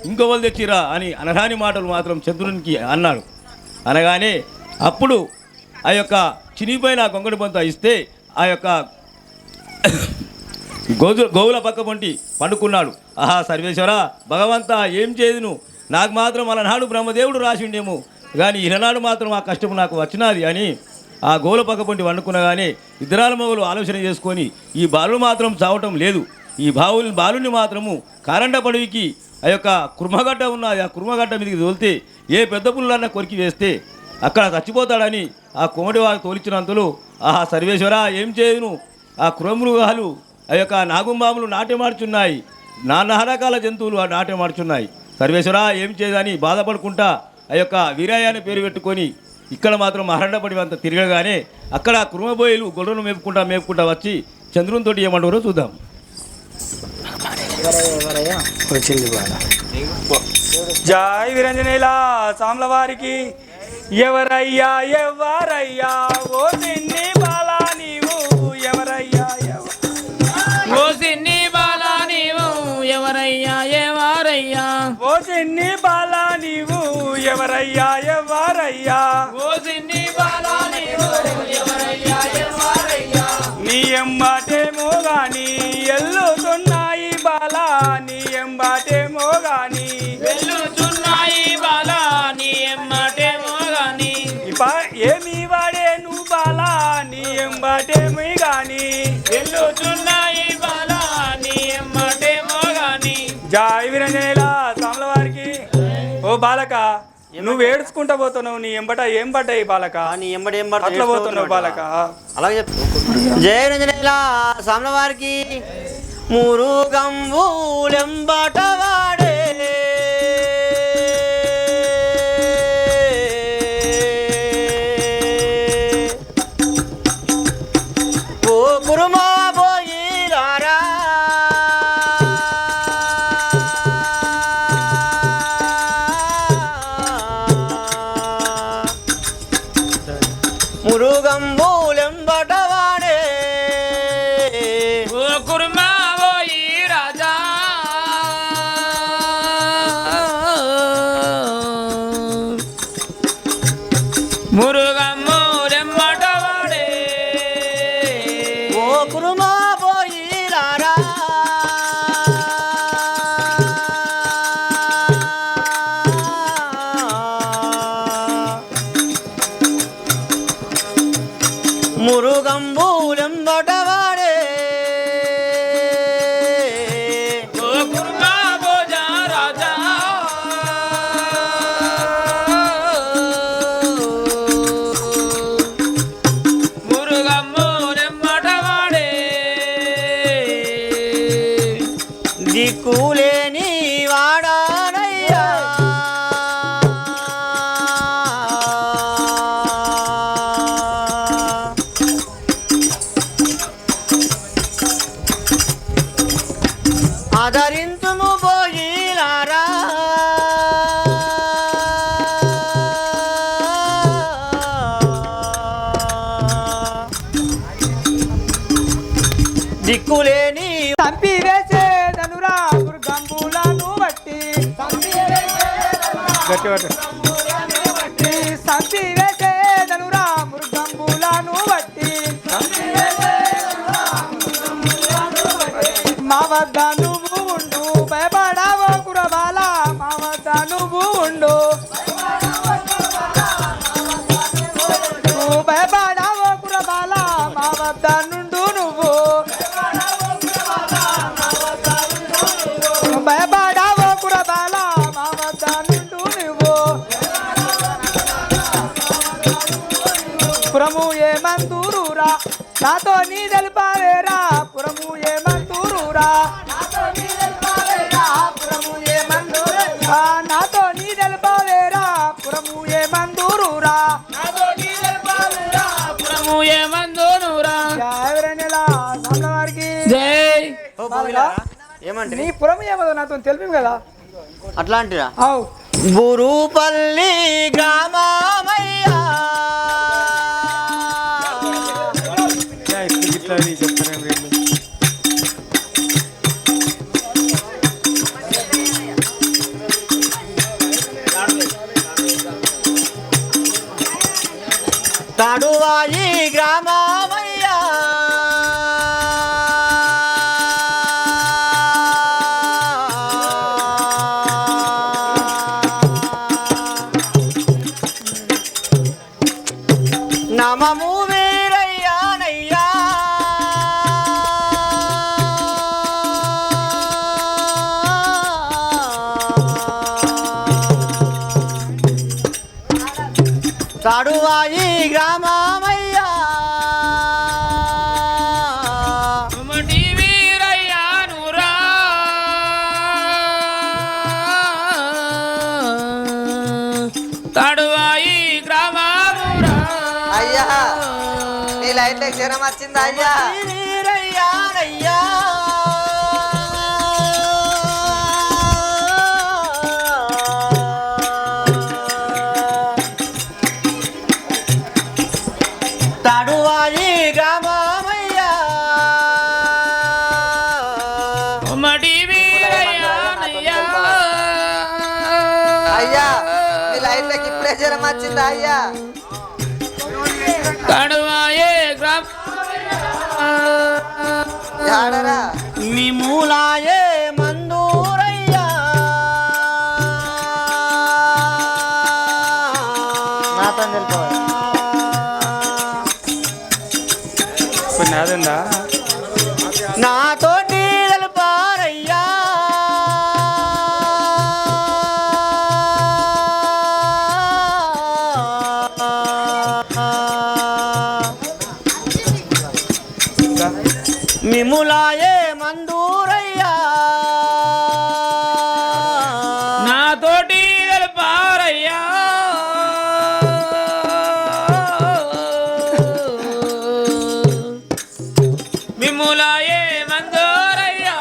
S2: ఇంకోవలు తెచ్చిరా అని అనరాని మాటలు మాత్రం చంద్రునికి అన్నాడు అనగానే అప్పుడు ఆ యొక్క చినిగిపోయిన గొంగడి పొంత ఇస్తే ఆ యొక్క గోవుల పక్క పొంటి పండుకున్నాడు ఆహా సర్వేశ్వర భగవంతా ఏం చేయదును నాకు మాత్రం అలనాడు బ్రహ్మదేవుడు రాసిండేమో కానీ ఈనాడు మాత్రం ఆ కష్టం నాకు వచ్చినది అని ఆ గోవుల పక్క పొంటి వండుకునగానే ఇద్దరాల మొగలు ఆలోచన చేసుకొని ఈ బాలుడు మాత్రం చావటం లేదు ఈ బాలుని మాత్రము కారండ పడవికి ఆ యొక్క కుర్మగడ్డ ఉన్నది ఆ కుర్మగడ్డ మీదకి తోలితే ఏ పెద్ద పుల్లన్నా కొరికి వేస్తే అక్కడ చచ్చిపోతాడని ఆ కోమటి వారు తోలిచ్చినంతలో ఆహా సర్వేశ్వర ఏం చేయను ఆ కురమృగాలు ఆ యొక్క నాగుంబాములు నాట్యమాడుచున్నాయి నానా రకాల జంతువులు ఆ నాట్యమాడుచున్నాయి సర్వేశ్వర ఏం చేయదని బాధపడుకుంటా ఆ యొక్క వీరయ్య అనే పేరు పెట్టుకొని ఇక్కడ మాత్రం అరణ్యపడి అంత తిరగగానే అక్కడ కురుమబోయిలు గొర్రెలు మేపుకుంటా వచ్చి చంద్రునితో ఏమంటారో చూద్దాం.
S5: జై వీరంజనేలా సామ్ల వారికి ఎవరయ్యా ఎవరయ్యా ఓ సిన్ని బాలా నీవు ఎవరయ్యా
S6: ఓ సిన్ని బాలా నీవు ఎవరయ్యా ఎవరయ్యా
S5: ఓ సిన్ని బాలా నీవు ఎవరయ్యా ఎవరయ్యా
S6: ఓ సిన్ని బాలా నీవు ఎవరయ్యా ఎవరయ్యా
S5: నీ ఎంబాటేమో గాని ఎల్లుతున్నాయి బాలా నీ ఎంబాటేమో గాని
S6: వెళ్ళుచున్నాయి బాలా నీ ఎమ్మటేమో గాని
S5: ఏమి వాడే నువ్వు బాలా నీ ఎంబాటేమి గాని
S6: వెళ్ళుచున్నాయి బాలా నీ ఎమ్మటేమో గాని
S5: జై వీరంజనేలా సామ్ల వారికి ఓ బాలక నువ్వు ఏడ్చుకుంటా పోతున్నావు. నీ ఎంబట ఏం పడ్డాయి బాలక?
S1: నీ ఎంబడి ఏం
S5: అట్లా పోతున్నావు బాలక.
S1: అలాగే చెప్పు. జయరంజనేలా సామ్ల వారికి మురుగంబులెంబట వాడే ఓ కురుమా పోయిరారా మురుగంబులెంబట వాడే
S6: ఓ కుర్మా ఓయి రాజా మురుగమ్ము రెమ్మట వాడే
S1: ఓ కురుమా పోయిరారా మురుగంబులెంబట వాడే
S6: ఓ కుర్మా భోజా రాజా మురుగమ్ము రెమ్మట వాడే
S1: దిక్కులేని వాడానయ్యా ఆదరించుము పోయిలారా దిక్కులేని
S3: చంపి వేసేదనురా మృగంబులను బట్టి
S5: గట్టి పట్టు.
S3: చంపి వేసేదనురా మృగంబులను బట్టి మా వద్ద నువ్వు ఉండు భయపడావో కురబాల మా వద్ద నువ్వు ఉండు నువ్వు భయపడావో కురబాల మా వద్ద నుండు నువ్వు భయపడావో కురబాల మా వద్ద నుండు నువ్వు పురము ఏమందూరురా నాతో నీ తెలిపావేరా పురము ఏమందూరురా నాతో నీ తెలిపావేరా పురము ఏమందూరురా
S6: పురము ఏమందోనురా
S3: ఎవరైనా సామ్ల వారికి
S6: జై
S1: ఓ పోయిలారా? ఏమంటే
S3: నీ పురం ఏమదో నాతో తెలిపి కదా
S1: అట్లాంటిరా
S3: అవు
S1: బురుపల్లి గ్రామమయ్యా
S5: ఇట్లా చెప్తారేం వీళ్ళు.
S1: తడువాయి గ్రామమయ్యా నమము వీరయ్యానయ్యా తడువాయి గ్రామమయ్యా
S6: కుమటి వీరయ్యానురా తడువాయి గ్రామమురా
S4: అయ్యా నీ లైట్ జ్వరం వచ్చిందా అయ్యా?
S1: వీరయ్యానయ్యా తడువాయి గ్రామమయ్యా
S6: కుమటి వీరయ్యానయ్యా
S4: అయ్యా నీ లైట్లకి ఇప్పుడే జ్వరం వచ్చిందా అయ్యా?
S6: తడువాయే గ్రామ
S4: జాడరా
S1: మీ మూలాయే మందూరయ్యా నాతో తెలుసుకోవాలి
S5: కొన్ని అదేందా
S1: నాతోటి తెలుపారయ్యా మిములాయే మందూరయ్యా
S6: నాతోటి గెలపారయ్యా మిమ్ములాయే మందోరయ్యా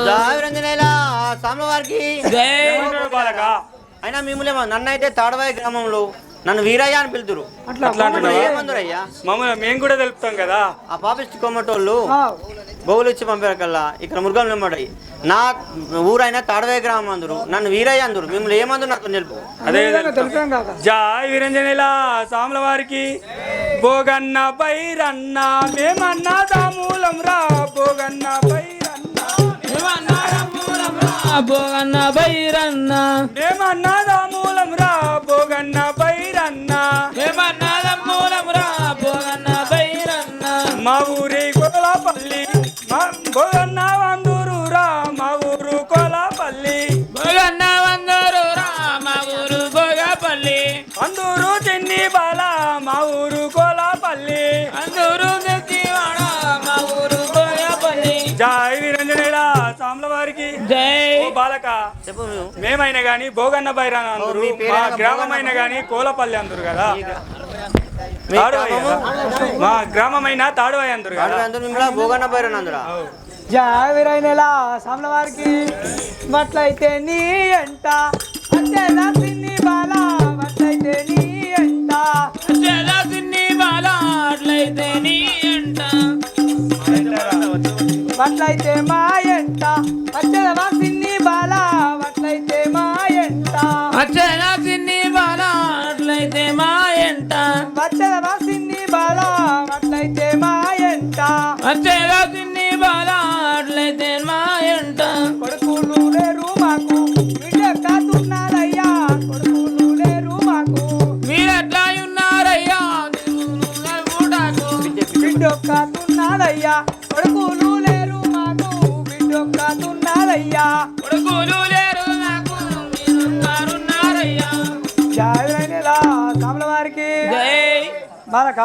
S1: జావిరంజనేల సామవారికి
S6: జై
S5: బాలక
S1: అయినా మిమ్మల్ని నన్నైతే తాడవాయి గ్రామంలో నన్ను వీరయ్య అని పిలుతురు
S5: అట్లా అంటున్నావా?
S1: ఏమందరయ్యా
S5: మమ్మల్ని మేము కూడా తెలుపుతాం కదా.
S1: ఆ పాపిస్ట్ కొమ్మటోళ్ళు గోవులు ఇచ్చి పంపారు కల్లా ఇక్కడ మృగం నిమ్మడాయి నా ఊరైనా తాడవాయి గ్రామం అందరు నన్ను వీరయ్య అందరు మిమ్మల్ని ఏమందరు నాకు తెలుపు
S5: అదే జాయ్ వీరంజనేల సాముల వారికి భోగన్న బైరన్న మేమన్నా దామూలం రా భోగన్న బైరన్న
S6: భోగన్న బైరన్న
S5: మేమన్నా దామూలం రా భోగన్న బైరన్న
S6: మేమన్నదమ్మూలం రా భోగన్న బైరన్న
S5: మా ఊరి కోలాపల్లి మా భోగన్న వందూరు రా మా ఊరు కోలాపల్లి
S6: భోగన్న వందరు రా మా ఊరు భోగపల్లి
S5: అందూరు చిన్ని బాల మా ఊరు కోలాపల్లి
S6: అందరూ తెచ్చివాడ మా ఊరు భోగపల్లి
S5: జాయ్ వీరంజనేల సాముల వారికి
S6: జై
S5: ఓ బాలక
S1: చెప్పు
S5: మేమైనా గాని భోగన్న బైరన్న అందరు
S1: మీ పేరు
S5: మా
S1: ఏమన్నా
S5: గ్రామమైన గాని కోలపల్లి అందరు కదా
S1: మీ
S5: తాడువాయి
S1: గ్రామము?
S5: కదా. మా గ్రామమైన తాడువాయి అందరు కదా.
S1: తాడవాయి అందరు మిమ్మల్ని భోగన్న బైరన్ అందరా
S3: జావిరైనలా సాముల వారికి మట్లయితే నీ ఎంట అంతేనా సిన్ని బాల మట్లయితే నీ ఎంట
S6: సిన్ని బాల అట్లయితే నీ ఎంట
S3: మట్లయితే మా ఎంట అంతేనా సిన్ని బాల మట్లయితే మా ఎంట
S6: వచ్చేనా సిన్ని బాల అట్లయితే మా ఎంట
S3: వచ్చేదా సిన్ని బాల మట్లయితే మా ఎంట
S6: వచ్చేదా సిన్ని బాల అట్లయితే మా ఎంట
S3: కొడుకులు లేరు మాకు బిడ్డ కాతున్నారయ్యా కొడుకులు లేరు మాకు
S6: మీరెట్లా ఉన్నారయ్యా
S3: బిడ్డ కాతున్నారయ్యా కొడుకులు లేరు మాకు బిడ్డ కాతున్నారయ్యా
S6: కొడుకులు లేరు నాకు మీరున్నారయ్యా
S3: జాగ్రత్తగా సాముల వారికి
S6: జై
S3: బాలక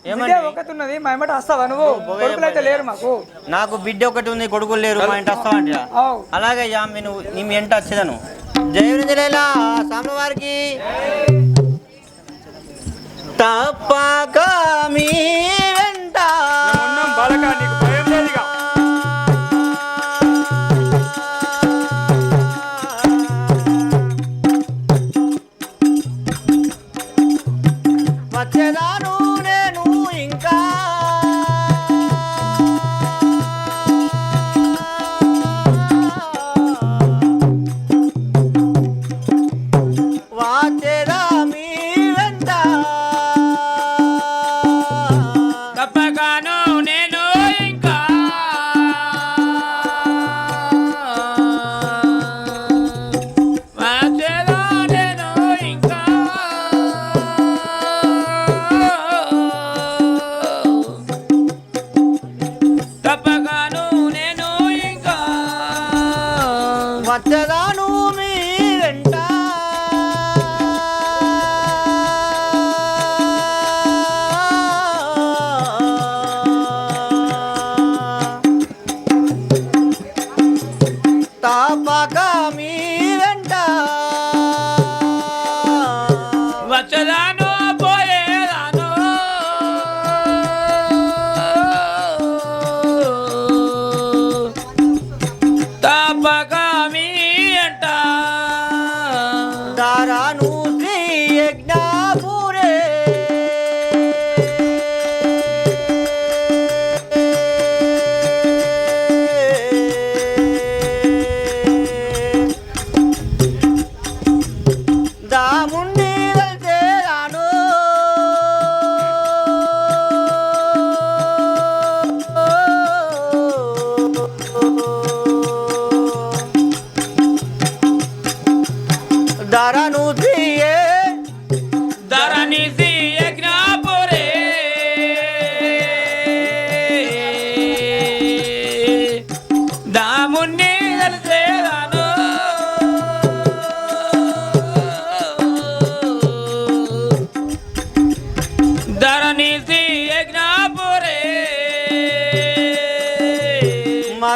S1: ఏమండి?
S3: బిడ్డ ఒకతున్నది మా ఎమ్మట వస్తావా నువ్వు కొడుకులైతే లేరు మాకు
S1: నాకు బిడ్డ ఒకటి ఉంది కొడుకులు లేరు మా ఇంటి వస్తామంట
S3: అవు
S1: అలాగే యా నువ్వు నీ మీ ఇంట వచ్చేదాను జయవిరంజనేల సాముల వారికి తప్పక మీ వెంట
S5: ఉన్నాం బాలక నీకు భయం లేదుగా.
S1: వచ్చేదాను నేను ఇంకా వచ్చేదా మీ వెంట
S6: తప్పగాను నేను ఇంకా వచ్చేదా నేను ఇంకా తప్పగాను నేను ఇంకా
S1: వచ్చేదాను మీ వెంట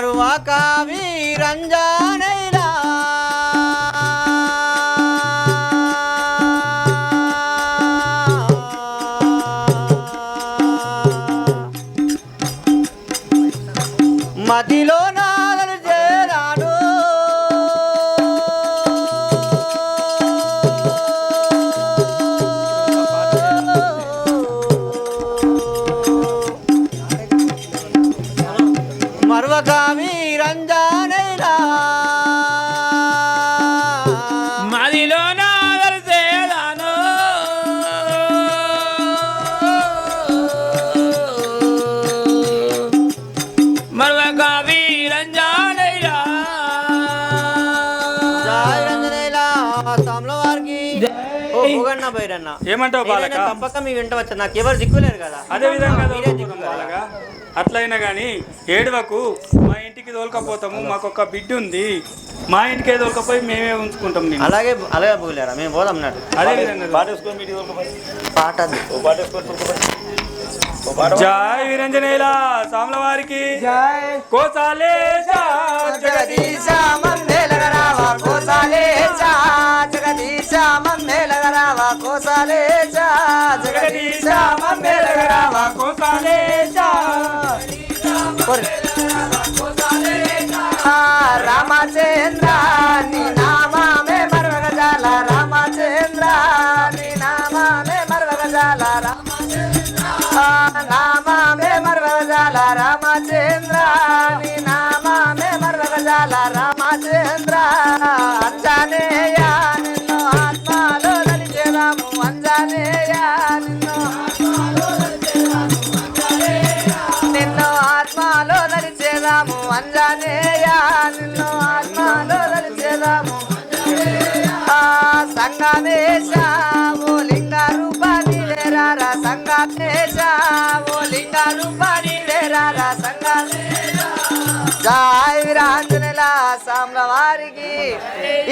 S1: మరువక వీరంజనేలా మదిలో నాగలు చేరాను మరువక వీరంజనేలా
S6: మదిలో నాగలు చేరాను మరొక వీరంజనేలా
S1: జై రంజనేలా సామ్ల వారికి ఓ భోగన్న బైరన్న
S5: ఏమంటావు బాలక?
S1: నేనైనా తప్పక మీ వెంట వచ్చాను నాకు ఎవరు దిక్కులేరు కదా
S5: అదే విధంగా
S1: మీరే దిక్కు కదా.
S5: బాలక అట్లయినా కానీ ఏడవకు మా ఇంటికి తోలుకపోతాము మాకు ఒక బిడ్డ ఉంది మా ఇంటికే తోలుకపోయి మేమే ఉంచుకుంటాం నేను
S1: అలాగే అలాగే పోలేరా మేము పోదాం అన్నట్టు
S5: అదే విధంగా
S1: పాట
S5: జై వీరంజనేలా సామ్ల వారికి కోసాలేశా
S4: జగదీశ మందేలగరావా కోసాలేశ జగదీశ మందేలగరావా కోసాలేశ జగదీశ మందేలగరావా
S5: కోసాలేశా
S4: రామచంద్ర నీ నామే మరవగజాల రామచంద్ర నీ నామే మరవగజాల నామే మరవగజాల రామచంద్ర నీ నామే మరవగజాల రామచంద్ర అంజనేయ నిన్ను ఆత్మలో నలిచేదాము అంజనేయ నిన్ను ఆత్మలో నలిచేదాము అంజనేయ నిన్ను ఆత్మలో నలిచేదాము సంగమేశ ఓ లింగ రూపాని వేరారా సంగమేశ ఓ లింగ రూపాని వేరారా జై వీరాంజనేల సామ్ల వారికి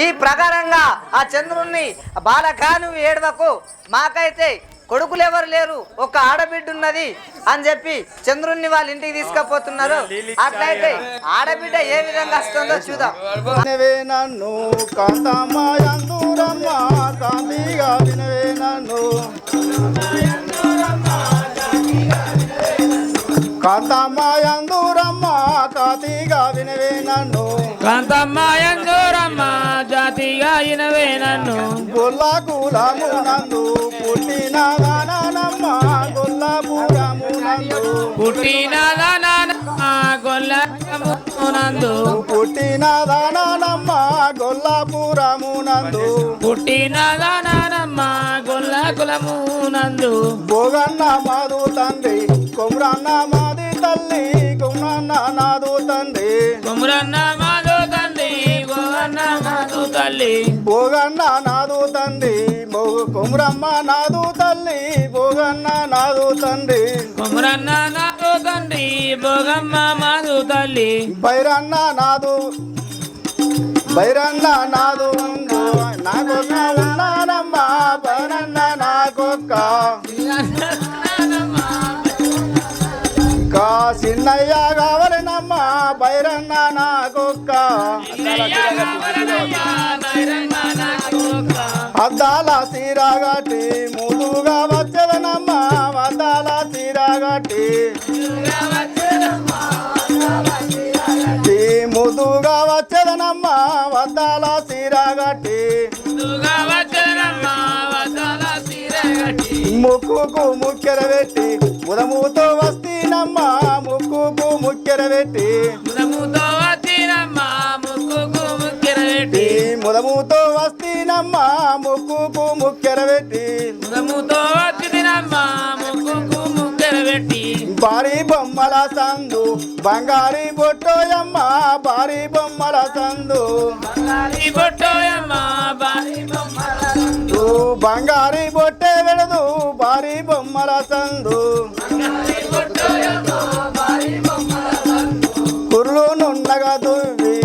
S4: ఈ ప్రకారంగా ఆ చంద్రుణ్ణి బాలకా నువ్వు ఏడవకు మాకైతే కొడుకులు ఎవరు లేరు ఒక ఆడబిడ్డ ఉన్నది అని చెప్పి చంద్రుణ్ణి వాళ్ళ ఇంటికి తీసుకుపోతున్నారు అట్లయితే ఆడబిడ్డ ఏ విధంగా వస్తుందో చూద్దాం
S7: వినవే నన్ను కాంతమ్మాయందూరమ్మ కాంతిగా వినవే నన్ను కాంతమ్మాయందూరమ్మ కాంతిగా వినవే నన్ను
S6: కాంతమ్మాయందూరమ్మ జాతిగా ఇనవే నన్ను
S7: గొల్ల కులము నందు పుట్టిన దానమ్మ గొల్లపురము నందు
S6: పుట్టిన గొల్లమునందు
S7: పుట్టిన దానమ్మ గొల్లపురము నందు
S6: పుట్టిన దానమ్మ గొల్ల కులమునందు
S7: భోగన్న మాదు తండ్రి కొమ్రన్న మాది తల్లి కొమ్రన్న నాదు తండ్రి
S6: కుమరన్న మాధు తండ్రి గోవన్న మాధు తల్లి
S7: భోగన్న నాదు తండ్రి కొమ్రమ్మ నాదు తల్లి భోగన్న నాదు తండ్రి
S6: కుమరన్న నాదు తండ్రి భోగమ్మ మాధు తల్లి
S7: బైరన్న నాదు నాకొక్క ఉన్నానమ్మ బైరన్న నాకొక్క చిన్నయ్య కావాలనమ్మ బైరన్న నాకొక్క అద్దాల సీరాగట్టి ముదుగా వచ్చదనమ్మ అద్దాల సీరాగట్టి ముదుగా వచ్చదనమ్మ వద్దాల సీరాగట్టి ముక్కుకు ముక్కెర పెట్టి ఉదముతో వస్తీనమ్మ ముక్కుకు ముక్కెర పెట్టి
S6: ముదముతో వచ్చినమ్మ ముక్కుకు ముక్కెర పెట్టి
S7: ముదముతో వస్తీనమ్మ ముక్కుకు ముక్కెర పెట్టి
S6: ముదముతో వచ్చినమ్మ ముక్కుకు ముక్కెర పెట్టి
S7: భారీ బొమ్మల సందు బంగారీ బొట్టోయమ్మ భారీ బొమ్మల సందు
S6: బంగారీ బొట్టోయమ్మ భారీ బొమ్మల సందు
S7: బంగారీ బొట్టే వెడదు భారీ బొమ్మల సందు కుర్లు నున్నగా దువ్వి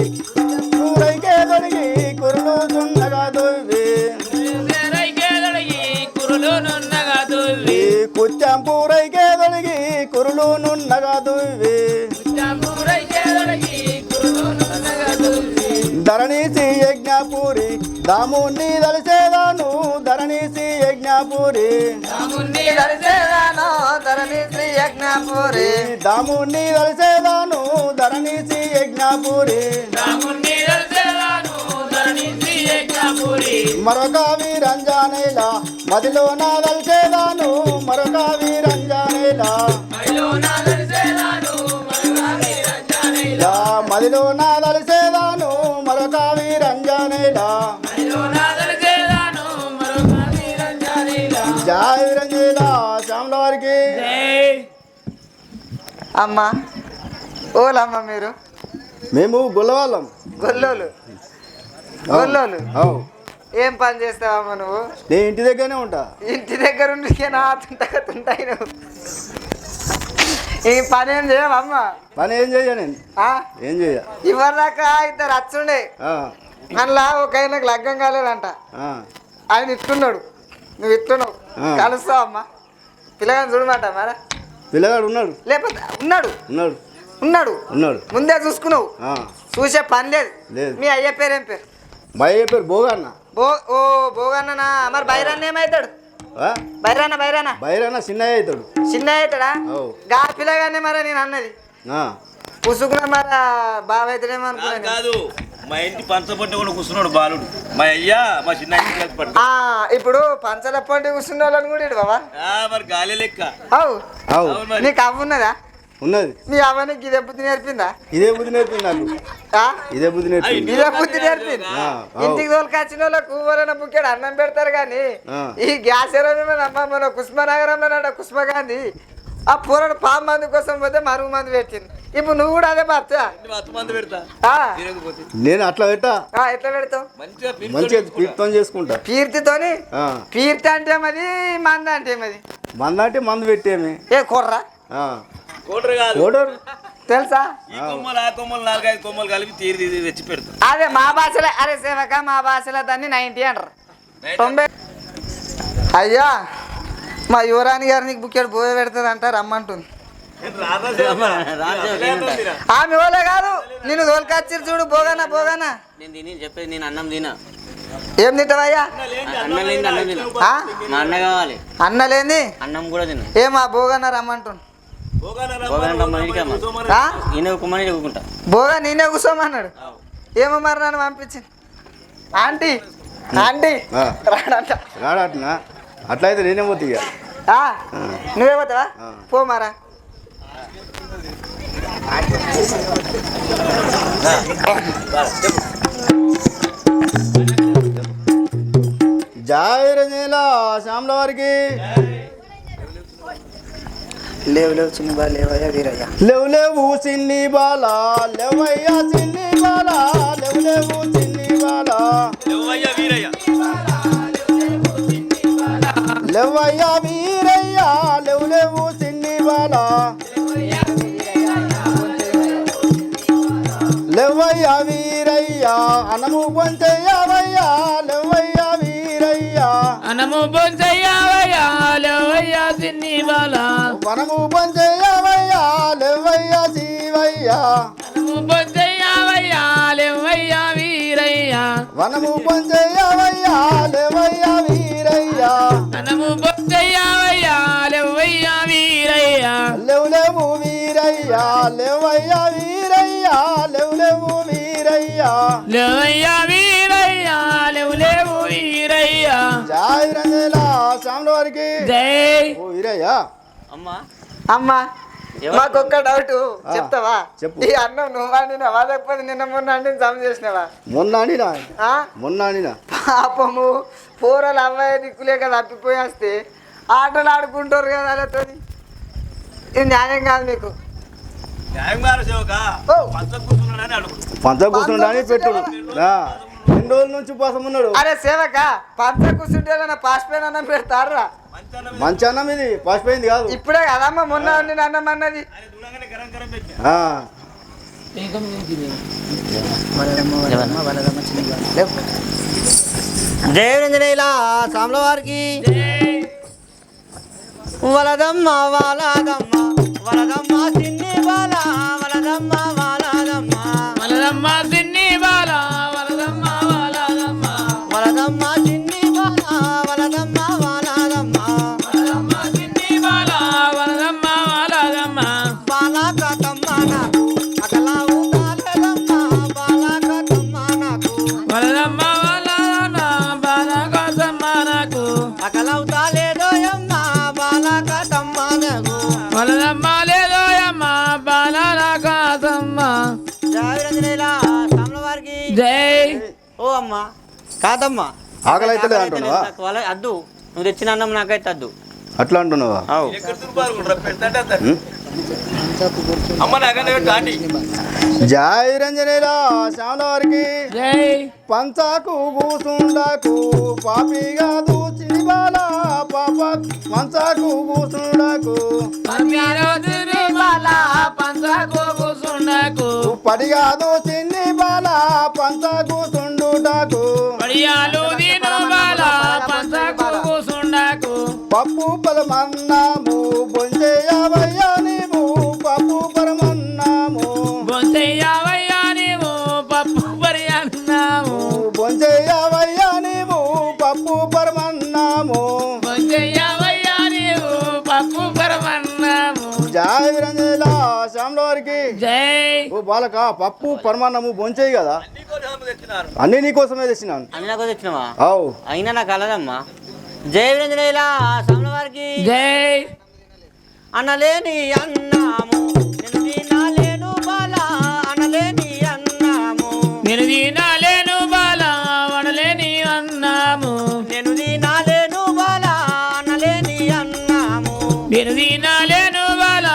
S7: కూరైకే దొరికి కుర్లు నున్నగా దువ్వి కుచ్చంపూరైకే దొరికి కురులు నున్నగా దువ్వి ధరణీసి యజ్ఞపురి దాముని దలిసేదాను ధరణీసి యజ్ఞపురి
S4: దాముని దలిసేదాను ధరణీసి యజ్ఞపురి
S7: దాముని దలిసేదాను ధరణీసి యజ్ఞపురి మరొక వీరంజనేల మదిలో నా దలిసేదాను మరొక వీరంజనేల మదిలో నా దలిసేదాను మరొక వీరంజనేల జయ వీరంజనేల శ్యామల వారికి
S4: అమ్మ ఓలమ్మ మీరు
S7: మేము గొల్లవాళ్ళం
S4: గొల్లోలు ఏం పని చేస్తావమ్మ నువ్వు?
S7: నేను ఇంటి దగ్గరనే ఉంటా.
S4: ఇంటి దగ్గర ఉండికేనా తుంటాయి నువ్వు ఈ పని ఏం చేయవమ్మ?
S7: పని ఏం చెయ్య నేను ఏం చెయ్య.
S4: ఇవ్వదాకా ఇద్దరు అచ్చుండే అందులో ఒక ఆయనకు లగ్గం కాలేదంట. ఆయన ఇట్టున్నాడు నువ్వు ఇట్టున్నావు కలుస్తావు అమ్మ పిల్లగాని చూడమాట మరా
S7: పిల్లగాడు ఉన్నాడు
S4: లేకపోతే ఉన్నాడు
S7: ఉన్నాడు
S4: ఉన్నాడు
S7: ఉన్నాడు
S4: ముందే చూసుకున్నావు చూసే పని లేదు. మీ అయ్య పేరు ఏం పేరు?
S7: మా అయ్య పేరు భోగన్న.
S4: ఓ భోగన్ననా? మరి బైరాన్న ఏమవుతాడు? బైరాన్న
S7: చిన్నయ్య అవుతాడు.
S4: చిన్నయ్య అవుతాడా? గా పిల్లగానే మరా నేను అన్నది పుసుకున్నా మరా బాగా అవుతాడేమో అనుకున్నాను.
S2: కాదు మా ఇంటి పంచపట్టి కూడా కూర్చున్నాడు బాలుడు మా అయ్యా మా చిన్న
S4: ఇప్పుడు పంచల పంటి కూర్చున్న వాళ్ళని కూడా ఇడు బాబా
S2: మరి గాలి లెక్క.
S4: నీకు అవ్వున్నదా?
S7: ఉన్నది.
S4: మీ అవ్వనికి ఇదే బుద్ధి నేర్పిందా?
S7: ఇదే బుద్ధి నేర్పింది నాకు. ఇదే బుద్ధి నేర్పింది.
S4: ఇంటికి తోలుకొచ్చిన వాళ్ళకు ఎవరైనా బుక్కాడు అన్నం పెడతారు కానీ ఈ గ్యాస్ అమ్మ మన కుస్మనగరంలో కుస్మగాంధీ ఆ పూరడు పాము మంది కోసం పోతే మరుగు మంది పెట్టింది. ఇప్పుడు నువ్వు కూడా అదే భర్త
S7: నేను అట్లా పెట్టా.
S4: ఎట్లా పెడతావు?
S7: మంచిగా పీర్తం చేసుకుంటా.
S4: పీర్తితోని? పీర్తి అంటే మరి మంద అంటే మరి
S7: మంద అంటే మందు పెట్టేమి.
S4: ఏ కొర్రా తెలుసా?
S2: ఈ కొమ్మలు ఆ కొమ్మలు 4-5 కొమ్మలు కలిపి తీరి తెచ్చి పెడతాం.
S4: అదే మా భాషలో అరే సేవక మా భాషలో దాన్ని 90 అంటారు 90. అయ్యా మా యువరాణి గారు నీకు బుక్కెడు పోయ పెడతారు అంటారు రమ్మంటుంది. ఆమె ఓలే కాదు నిన్ను తోలుకొచ్చిరు చూడు బోగానా
S1: నేను తిని చెప్పేది నేను అన్నం తినా.
S4: ఏం తింటావయ్యా?
S1: అన్నం లేని అన్నం తినా. మా అన్న కావాలి.
S4: అన్న లేని
S1: అన్నం కూడా తినా.
S4: ఏమా బోగానా రమ్మంటుంది. బోగా నేనే కూర్చోమన్నాడు. ఏమో మరి నన్ను పంపించింది. ఆంటీ
S7: రాడటనా? అట్లయితే నేనే పోతా.
S4: నువ్వే పోతావా? పో మారా.
S7: జయ రంజనేల శ్యామల వారికి.
S4: లేవు చిన్ని బాల లేవయ్యా వీరయ్య.
S7: లేవు చిన్ని బాల లేవయ్యా చిన్ని బాల లేవు చిన్ని బాల లేవయ్యా వీరయ్య లేవు చిన్ని బాల లేవయ్యా వీరయ్య అన్నము పొంచయ్యవయ్యా లేవయ్యా వీరయ్య
S6: అనము పొంచయ్యవయ్యా లేవయ్యా చిన్ని బాల
S7: వనము పొంచయ్యవయ్యా లేవయ్యా శివయ్యా
S6: అనము పొంచయ్యవయ్యా లేవయ్యా వీరయ్య
S7: వనము పొంచయ్యవయ్యా లేవయ్యా వీరయ్య
S6: అనము పొంచయ్యవయ్యా లేవయ్యా వీరయ్య
S7: లేవు వీరయ్య లేవయ్యా వీరయ్య లేవు వీరయ్య
S6: లేవయ్యా వీరయ్య లేవు వీరయ్య.
S7: జయ రంజనేల శ్యామల వారికి.
S6: జై.
S7: ఓ వీరయ్య
S4: అమ్మా మాకొక్క డౌట్ చెప్తావా?
S7: చెప్పు.
S4: ఈ అన్నం నువ్వు వండినావా లేకపోతే నిన్న మొన్న వండిన సమ చేసినావా?
S7: మొన్న
S4: పాపము పూరలు అవ్వాయి దిక్కులేక తప్పిపోయేస్తే ఆటలు ఆడుకుంటారు కదా వాళ్ళతో. ఇది న్యాయం కాదు మీకు.
S7: పంచ కూర్చుండని పెట్టుడు 2 రోజుల నుంచి ఉపవాసం ఉన్నాడు.
S4: అరే సేవక పంచ కూర్చుంటే పాసిపోయిన అన్నం పెడతారా?
S7: మంచి అన్నం ఇది పాసిపోయింది కాదు.
S4: ఇప్పుడే కదమ్మా మొన్న వండిన అన్నం అన్నది.
S1: జయ రంజనేల శ్యామల వారికి. వలదమ్మ వాలదమ్మ వలదమ్మ చిన్ని బాల వలదమ్మ వాలదమ్మ
S6: వలదమ్మ చిన్ని బాల
S1: నాకు అకలావు తాలేదమ్మ బాలకతమ్మ నాకు
S6: వలదమ్మ వలదమ్మ బాలకతమ్మ నాకు
S1: అకలావు తాలేదోయమ్మ బాలకతమ్మ నాకు
S6: వలదమ్మ లేదోయమ్మ బాలకతమ్మ.
S1: జయ వీరంజనేయుల స్వాముల వారికి
S6: జై.
S1: ఓ అమ్మ కాదమ్మా
S7: ఆకలి అయితే లేదు అంటున్నావా?
S1: నాకు అద్దు నువ్వు తెచ్చిన అన్నం నాకైతే అద్దు
S7: అట్లా అంటున్నావా?
S1: అవు
S2: అమ్మ నాకన్నా పెట్టు ఆంటీ.
S7: జై రంజనేల శ్యామల వారికి
S6: జై.
S7: పంచాకు కూసుండకు పాపిగా దూచిని బాల పాప పంచాకు కూసుండకు
S6: పంచకు కూసుండకు
S7: పడిగా దూచిని బాల పంచాకు తుండుటకు
S6: పడియాలు దీను బాల పంచకు కూసుండకు
S7: పప్పు పరమన్నాము బొంజేయవయ్యా నీవు పప్పు పరమన్నాము
S6: బొంతయ్యవయ్యా నీవు పప్పు పరియన్నాము
S7: బొంజేయవయ్యా నీవు పప్పు పరమన్నాము
S6: బొంతయ్యవయ్యా నీవు పప్పు పరమన్నాము.
S7: జై విరంజనేల శ్యామల వారికి
S6: జై.
S7: ఓ బాలక పప్పు పరమాన్నము బొంచేయి కదా అన్ని నీకోసమే తెచ్చినాను.
S1: అన్ని నాకు తెచ్చినవా
S7: అవు
S1: అయినా నాకు అలదమ్మా. జయ వీరంజనేయుల స్వాముల వారికి
S6: జై.
S1: అనలేని అన్నాము నేను తినాలేను బాల అనలేని అన్నాము
S6: నేను తినాలేను బాల వడలేని అన్నాము
S1: నేను తినాలేను బాల అనలేని అన్నాము
S6: నేను తినాలేను బాల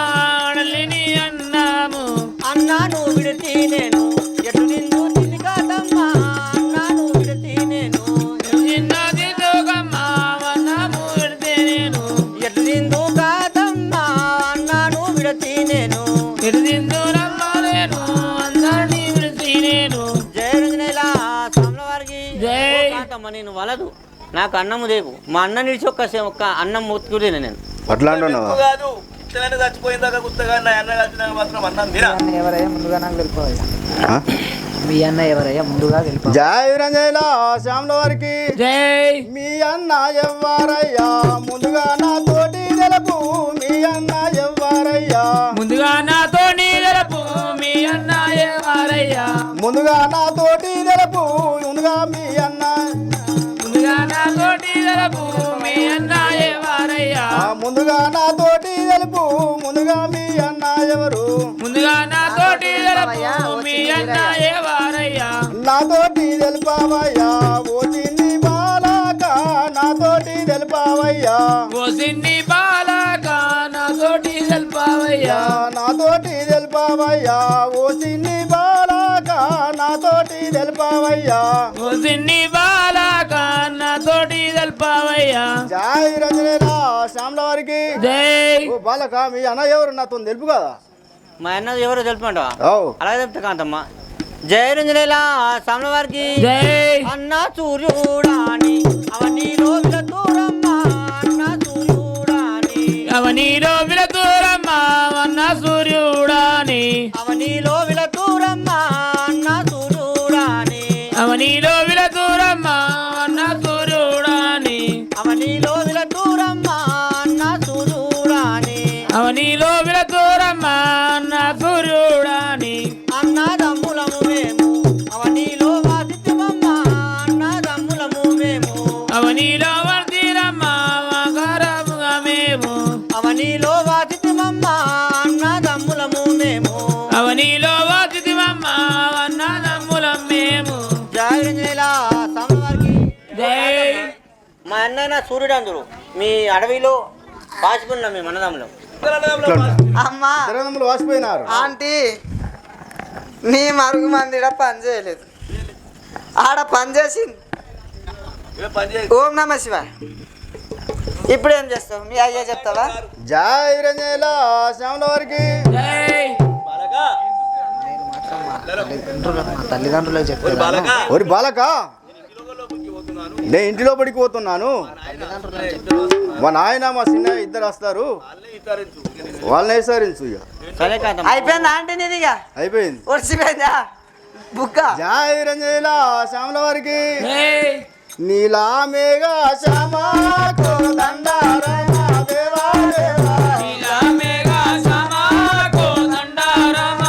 S6: వడలేని అన్నాము
S1: అన్నాను విడితి నేను ఎటు నిన్ను తిని కాదమ్మా అన్నాను విడితి నేను
S6: చిన్న దిద్దుకమ్మ అన్నాము విడితే నేను
S1: ఎటు నిందు కాదమ్మా అన్నాను విడతి నేను
S6: ఎటు దిందు రమ్మలేను అందరినీ విడితే నేను.
S1: జయ రంజనేయుల స్వాముల వారికి
S6: జై.
S1: ఓ కాంతమ్మ నేను వలదు నాకు అన్నము దేవు మా అన్న నిలిచి ఒక్క అన్నం మొత్తుకునే నేను
S7: అట్లా అంటున్నావా?
S2: కాదు ఉత్తగానే చచ్చిపోయిన దాకా గుత్తగా నా అన్న కలిసిన మాత్రం అన్నం తిరా.
S4: ఎవరయ్యా ముందుగా నాకు వెళ్ళిపోయా
S7: ఆ?
S4: మీ అన్న ఎవరయ్యా ముందుగా వెళ్ళిపో.
S7: జై విరంజనేల శ్యామల వారికి
S6: జై.
S7: మీ అన్న ఎవ్వారయ్యా ముందుగా నా తోటి తెలుపు మీ అన్న ఎవ్వారయ్యా
S6: ముందుగా నాతో నీదరపు మీ అన్న ఎవరయ్యా
S7: ముందుగా నా తోటి తెలుపు ముందుగా మీ అన్న
S6: ముందుగా నాతో నీదరపు మీ అన్న ఎవరయ్యా
S7: ముందుగా నా తోటి తెలుపు ముందుగా మీ అన్న ఎవరు
S6: ముందుగా నాతోటి తెలుపు మీ అన్న ఎవరయ్యా
S7: నాతోటి తెలుపావయ్యా ఓ చిన్ని బాలక నాతోటి తెలుపావయ్యా
S6: ఓ సిన్ని బాలక నాతోటి తెలుపవయ్యా
S7: నాతోటి తెలుపావయ్యా ఓ చిన్ని బాలక నాతోటి తెలుపావయ్యా
S6: ఓ సిన్ని బాలక నాతోటి తెలుపవయ్యా.
S7: జై రంజనేల శ్యామల వారికి
S6: జై.
S7: ఓ బాలక మీ అన్న ఎవరు నాతో తెలుపు కదా?
S1: మా అన్న ఎవరో తెలుపమంటావా
S7: అవు
S1: అలాగే చెప్తా కాంతమ్మ. జయ రంజనేయుల స్వాముల వారికి
S6: జై.
S1: అన్న సూర్యుడాని అవనీలో విలతూరమ్మ అన్న సూర్యుడాని
S6: అవనీలో విలతూరమ్మ అన్న సూర్యుడాని
S1: అవనీలో విలతూరమ్మ అన్న సూర్యుడాని
S6: అవనీలో విలతూరమ్మ అన్న సూర్యుడాని
S1: అవనీలో విలతూరమ్మ అన్న సూర్యుడాని
S6: అవనీలో విలతూరమ్మ అన్న సూర్యుడాని
S1: అన్నదమ్ములము మేము అవనీలో వాసితమమ్మ అన్నదమ్ములము మేము
S6: అవనీలో వర్ధిరమ్మ మకరముగా మేము
S1: అవనీలో వాసితమమ్మ అన్నదమ్ములము మేము
S6: అవనీలో వాసితిమమ్మ అన్నదమ్ములం మేము.
S1: జయ రంజనేయుల స్వాముల వారికి
S6: జై.
S1: మా అన్నయ్య సూర్యుడు అందరు మీ అడవిలో పాసుకున్నాం మేము అన్నదమ్ములం.
S4: అమ్మా
S7: తెలంగాణలో వాసిపోయినారు.
S4: ఆంటీ నీ మరుగు మందిడ పని చేయలేదు ఆడ పని చేసింది. ఓం నమ శివ. ఇప్పుడు ఏం చేస్తావు మీ అయ్యా చెప్తావా?
S7: జై రంజనేల శ్యామల వారికి
S6: జై.
S4: మా తల్లిదండ్రులకు చెప్తాను.
S7: ఒరి బాలక నేను ఇంటి లోపలికి పోతున్నాను. మా నాయన మా చిన్న ఇద్దరు వస్తారు వాళ్ళని విచారించు ఇక.
S1: సరే కాదు
S4: అయిపోయిందా ఆంటీ నీదిగా?
S7: అయిపోయింది.
S4: ఒడిసిపోయిందా బుక్క?
S7: జై రంజనేల శ్యామల వారికి
S6: జై.
S7: నీలా మేఘ శ్యామ కోదండారమ దేవా దేవా
S6: నీలా మేఘ శ్యామ కోదండారమ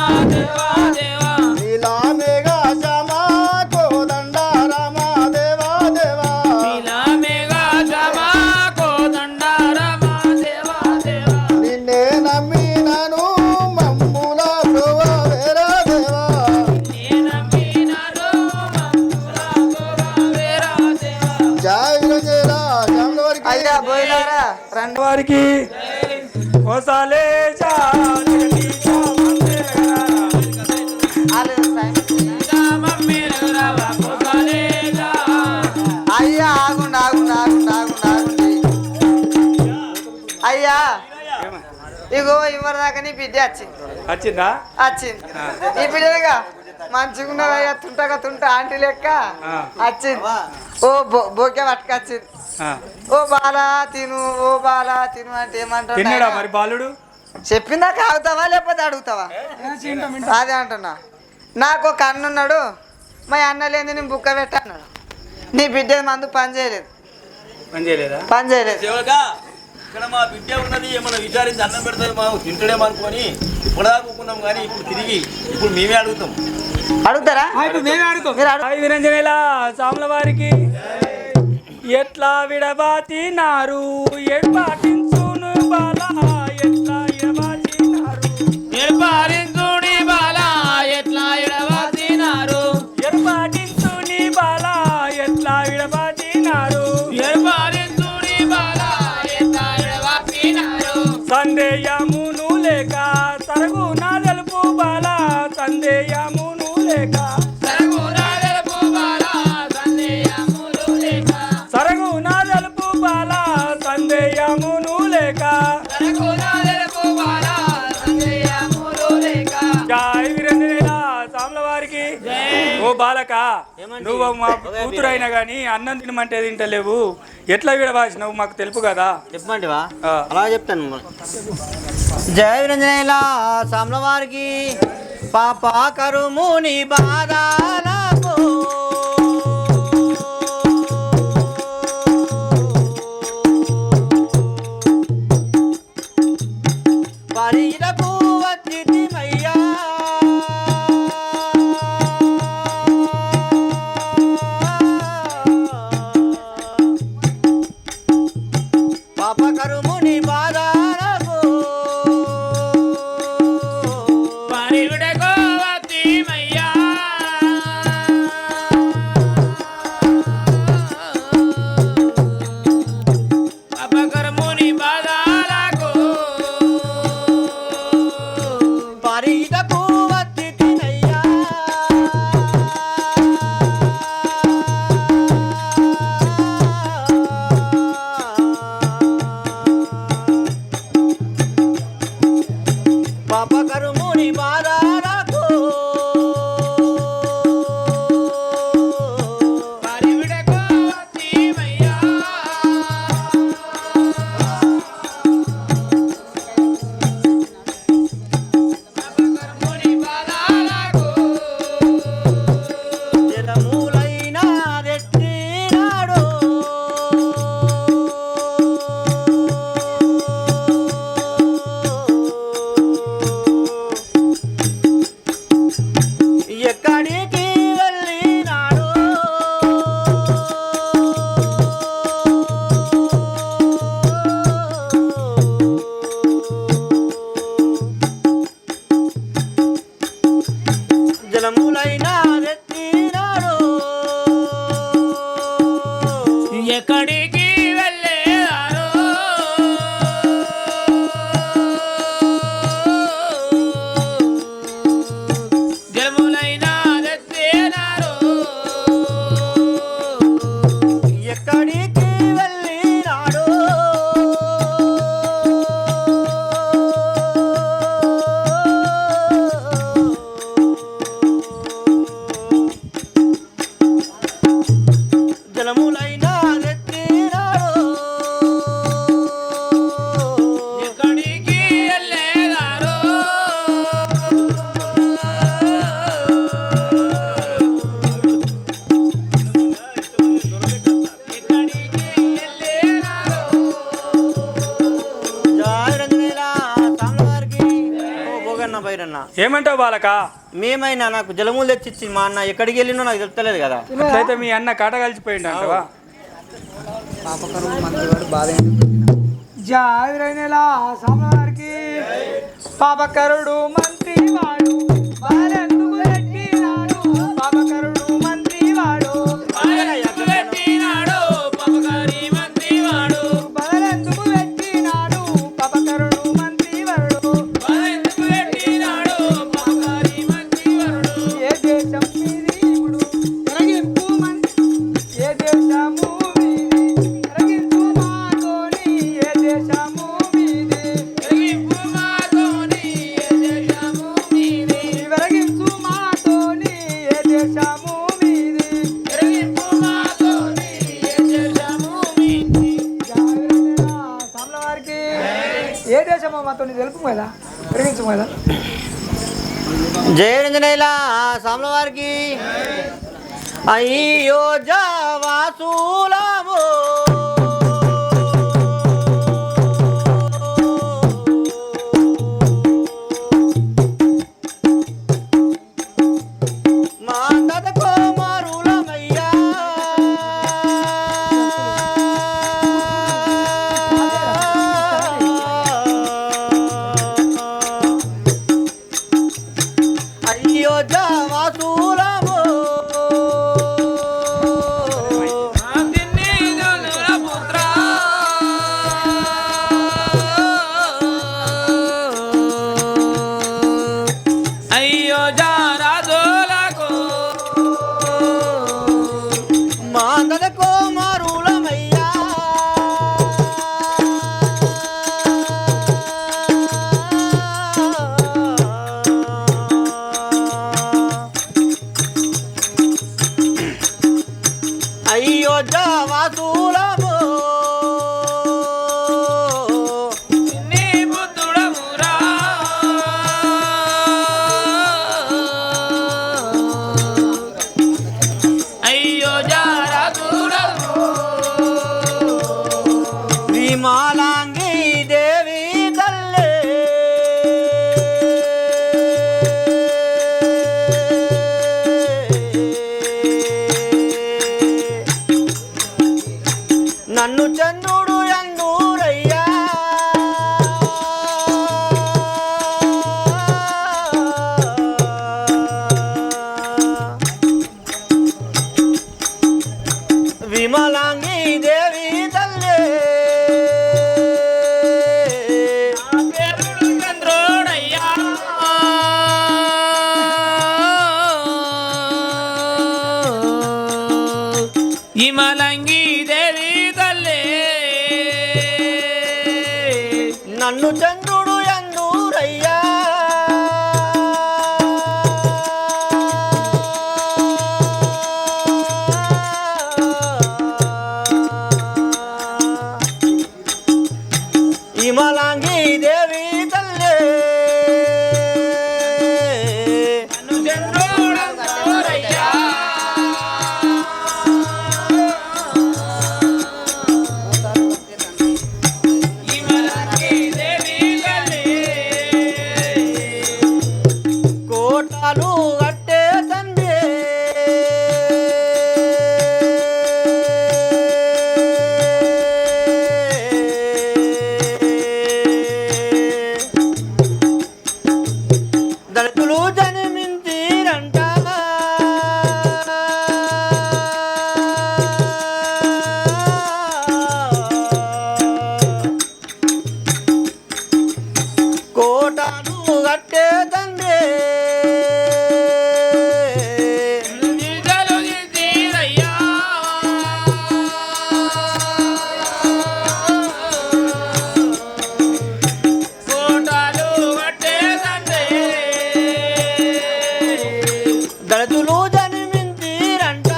S5: వారికి కోసాలే
S4: అయ్యా ఆగుండి ఆగుండి ఆగుండి ఆగుండి ఆగుండి అయ్యా ఇగో ఇవ్వదాకా నీ బిడ్డ వచ్చింది
S5: వచ్చిందా?
S4: వచ్చింది ఈ బిడ్డగా మంచిగున్నదయ్యా తుంట ఆంటీ లెక్క వచ్చింది ఓ బోకే పట్టుకొచ్చింది ఓ బాలా తిను ఓ బాలా తిను అంటే
S5: తిన్నాడా
S4: ఏమంటాడు
S5: మరి బాలుడు?
S4: చెప్పిందాక ఆగుతావా లేకపోతే అడుగుతావా అదే అంటున్నా నాకు ఒక అన్న ఉన్నాడు మా అన్న లేని నేను బుక్క పెట్టాను నీ బిడ్డ మందు పని చేయలేదు పని చేయలేదు
S2: సేవగా ఇక్కడ మా బిడ్డ ఉన్నది ఏమన్నా విచారించి అన్నం పెడతారు మా తింటడేమనుకొని ఇప్పుడుదాకున్నాం కానీ ఇప్పుడు మేమే అడుగుతాం.
S4: అడుగుతారా మీరు అడుగు
S5: విరంజనేలా సాముల వారికి ఎట్లా విడబాతినారు ఎడబాటించును బాలా ఎట్లా విడబాతినారు
S6: నిర్పాలించుడి బాలా ఎట్లా ఎడవాసినారు
S5: ఎడబాటించుని బాలా ఎట్లా విడబాతినారు
S6: నిర్పాలించుడి బాలా ఎట్లా ఎడవాసినారు
S5: సందేయమును లేక సరగు నా తెలుపు బాలా సందేయమును లేక
S6: సరగు నాదెలుపు బాలా సందేయములు లేక
S5: సరగు నా తెలుపు బాలా సందేయమును లేక
S6: సరగు నాదెలుపు బాలా సందేయములు లేక
S5: జై వీరేంద్రనేల సాముల వారికి. ఓ బాలక నువ్వు మా కూతురైనా గాని అన్నం తినమంటే తింటలేవు ఎట్లా విడవాసినావు మాకు తెలుపు కదా
S1: చెప్పమంటివా అలా చెప్తాను. జయ విరంజనేల సామ్ల వారికి పాప కరుముని బాధాలకు పరిలకు వచ్చితిమయ్యా పాప కరుముని బాధాలకు
S6: పరివిడకో వతిమయ్యా అపకర్ముని బాధాలకు
S1: పరిదకు వచ్చితినయ్యా పాప కరుముని బాధాలకు
S6: పరివిడకో వతిమయ్యా అపకర్ముని బాధాలకు
S1: జలమూలైన రెట్టినాడు ఎక్కడికి వెళ్ళినాడు జలములైన రెట్టినాడు
S6: ఎక్కడికి వెళ్ళేదారు జలములైనా తెచ్చినారు
S1: ఎక్కడికి వెళ్ళినాడు జలములైన రెట్టినాడు
S6: ఎక్కడికి వెళ్ళేదారు ఎక్కడికి వెళ్ళేదారు
S1: జయ రంజనేల సామ్ల వారికి ఓ భోగన్న బైరన్న
S5: ఏమంటావు బాలక?
S1: మేమైనా నాకు జలములు తెచ్చిచ్చి మా అన్న ఎక్కడికి వెళ్ళినో నాకు తెలుస్తలేదు కదా.
S5: అట్లయితే మీ అన్న కాట కలిసిపోయిండు అంటవా?
S3: జావిరైనలా సామవారికి పాపకరుడు మంత్రి వాడు బాలెందుకు పెట్టినాడు పాపకరుడు మంత్రి వాడు
S6: పెట్టినాడు పమగారి మంత్రి వాడు
S3: బాలెందుకు పెట్టినాడు
S1: జయ రంజనేల సాముల వారికి అయ్యో జవాసులము విమలాంగి దేవి తల్లే నన్ను చంద్రుడు ఎన్నూరయ్యా విమలాంగి దేవి తల్లే
S6: విమలాంగి దేవి తల్లే
S1: నన్ను చంద్రుడు ఎన్నూరయ్యా విమలాంగి దేవి తల్లే కోటాలు కట్టే తండ్రి దళితులు జన్మించిరంట కోటాలు కట్టే తండ్రి దళితులు జన్మించిరంట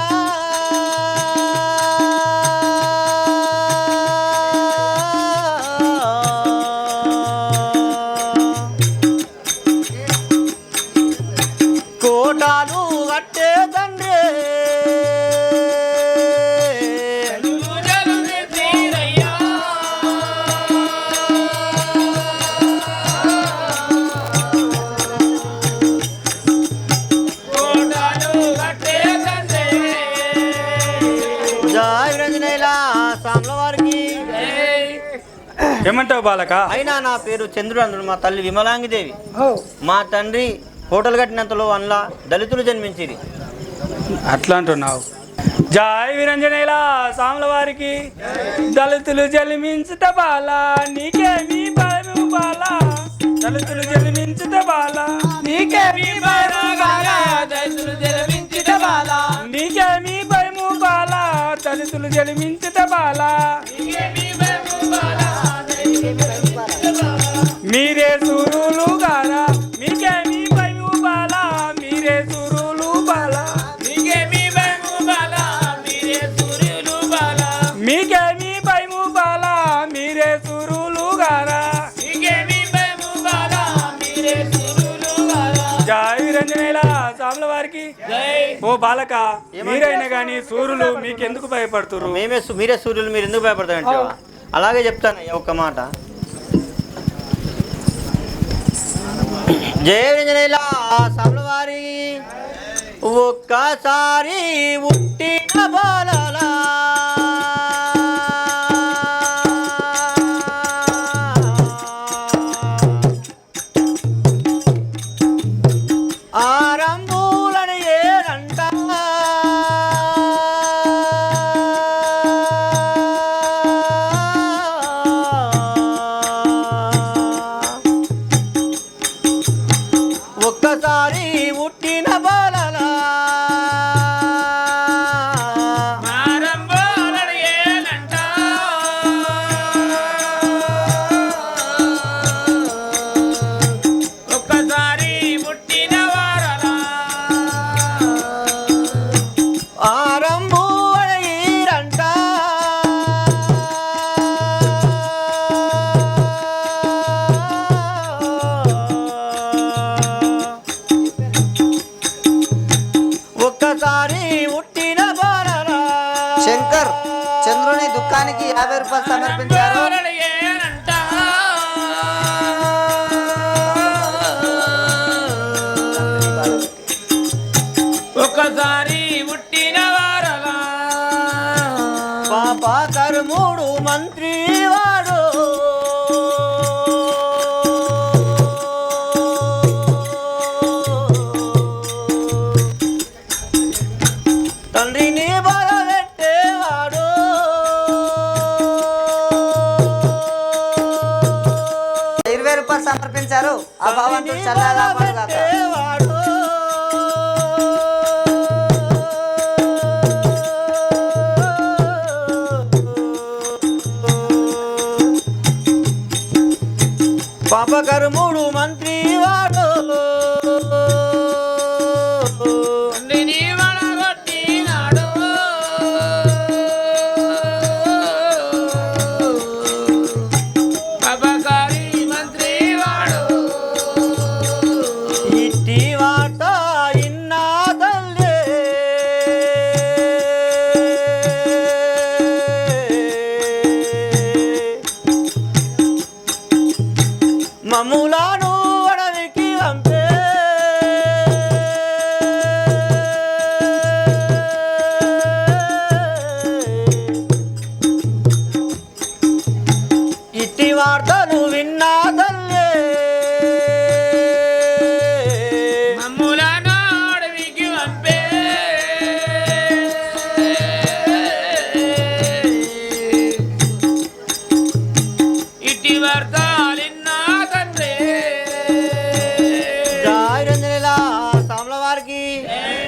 S1: కోటాలు కట్టే తండ్రి జయ రంజనేల సాముల వారికి
S5: ఏమంటావు బాలక?
S1: అయినా నా పేరు చంద్రుడు అందుడు మా తల్లి విమలాంగి దేవి మా తండ్రి హోటల్ కట్టినంతలో అందులో దళితులు జన్మించిరి.
S5: అట్లా అంటున్నావు. జై విరంజనేల సాముల వారికి దళితులు జన్మించుట బాల నీకేమి భయము బాల దళితులు జన్మించుట బాల నీకేమి భయము బాల దళితులు జన్మించుట బాల నీకేమి భయము బాల దళితులు జన్మించుట బాల మీరే సూరులు గారా మీకేమి భయము బాల మీరే సూరులు బాల మీకేమి భయము బాల మీరే సూరులు బాల మీకేమి భయము బాల మీరే సూరులు గారా మీకేమి భయము బాల మీరే సూరులు గారా జై రంజనేల సాముల వారికి ఓ బాలక మీరైనా కానీ సూర్యులు మీకు ఎందుకు భయపడుతురు?
S1: మీరే సూర్యులు, మీరు ఎందుకు భయపడతారంటే అలాగే చెప్తాను ఒక్క మాట. జయ రంజనేల సాముల వారి ఒక్కసారి ఉట్టిన బాలలా ఆరంభూలని ఏనంట ఒక్కసారి ఉట్టిన బాలలా
S4: శంకర్ చంద్రుని దుఃఖానికి 50 రూపాయలు సమర్పించారు.
S6: ఒక్కసారి పుట్టిన వారలా
S1: పాప కర్ముడు మంత్రి వాడు తండ్రిని బాధపెట్టేవాడు
S4: 20 రూపాయలు సమర్పించారు. ఆ భగవంతుడు చల్లగా పడుగాక.
S1: పాపకర్ముడు మంత్రి వాడు ఇట్టి వాట ఇన్నా తల్లే మమ్ములను అడవికి పంపే ఇట్టి వార్తలు విన్నా తల్లే
S6: మమ్ములను అడవికి పంపే ఇట్టి వార్తలిన్నా తండ్రి.
S1: జై రంజనేల సాముల వారికి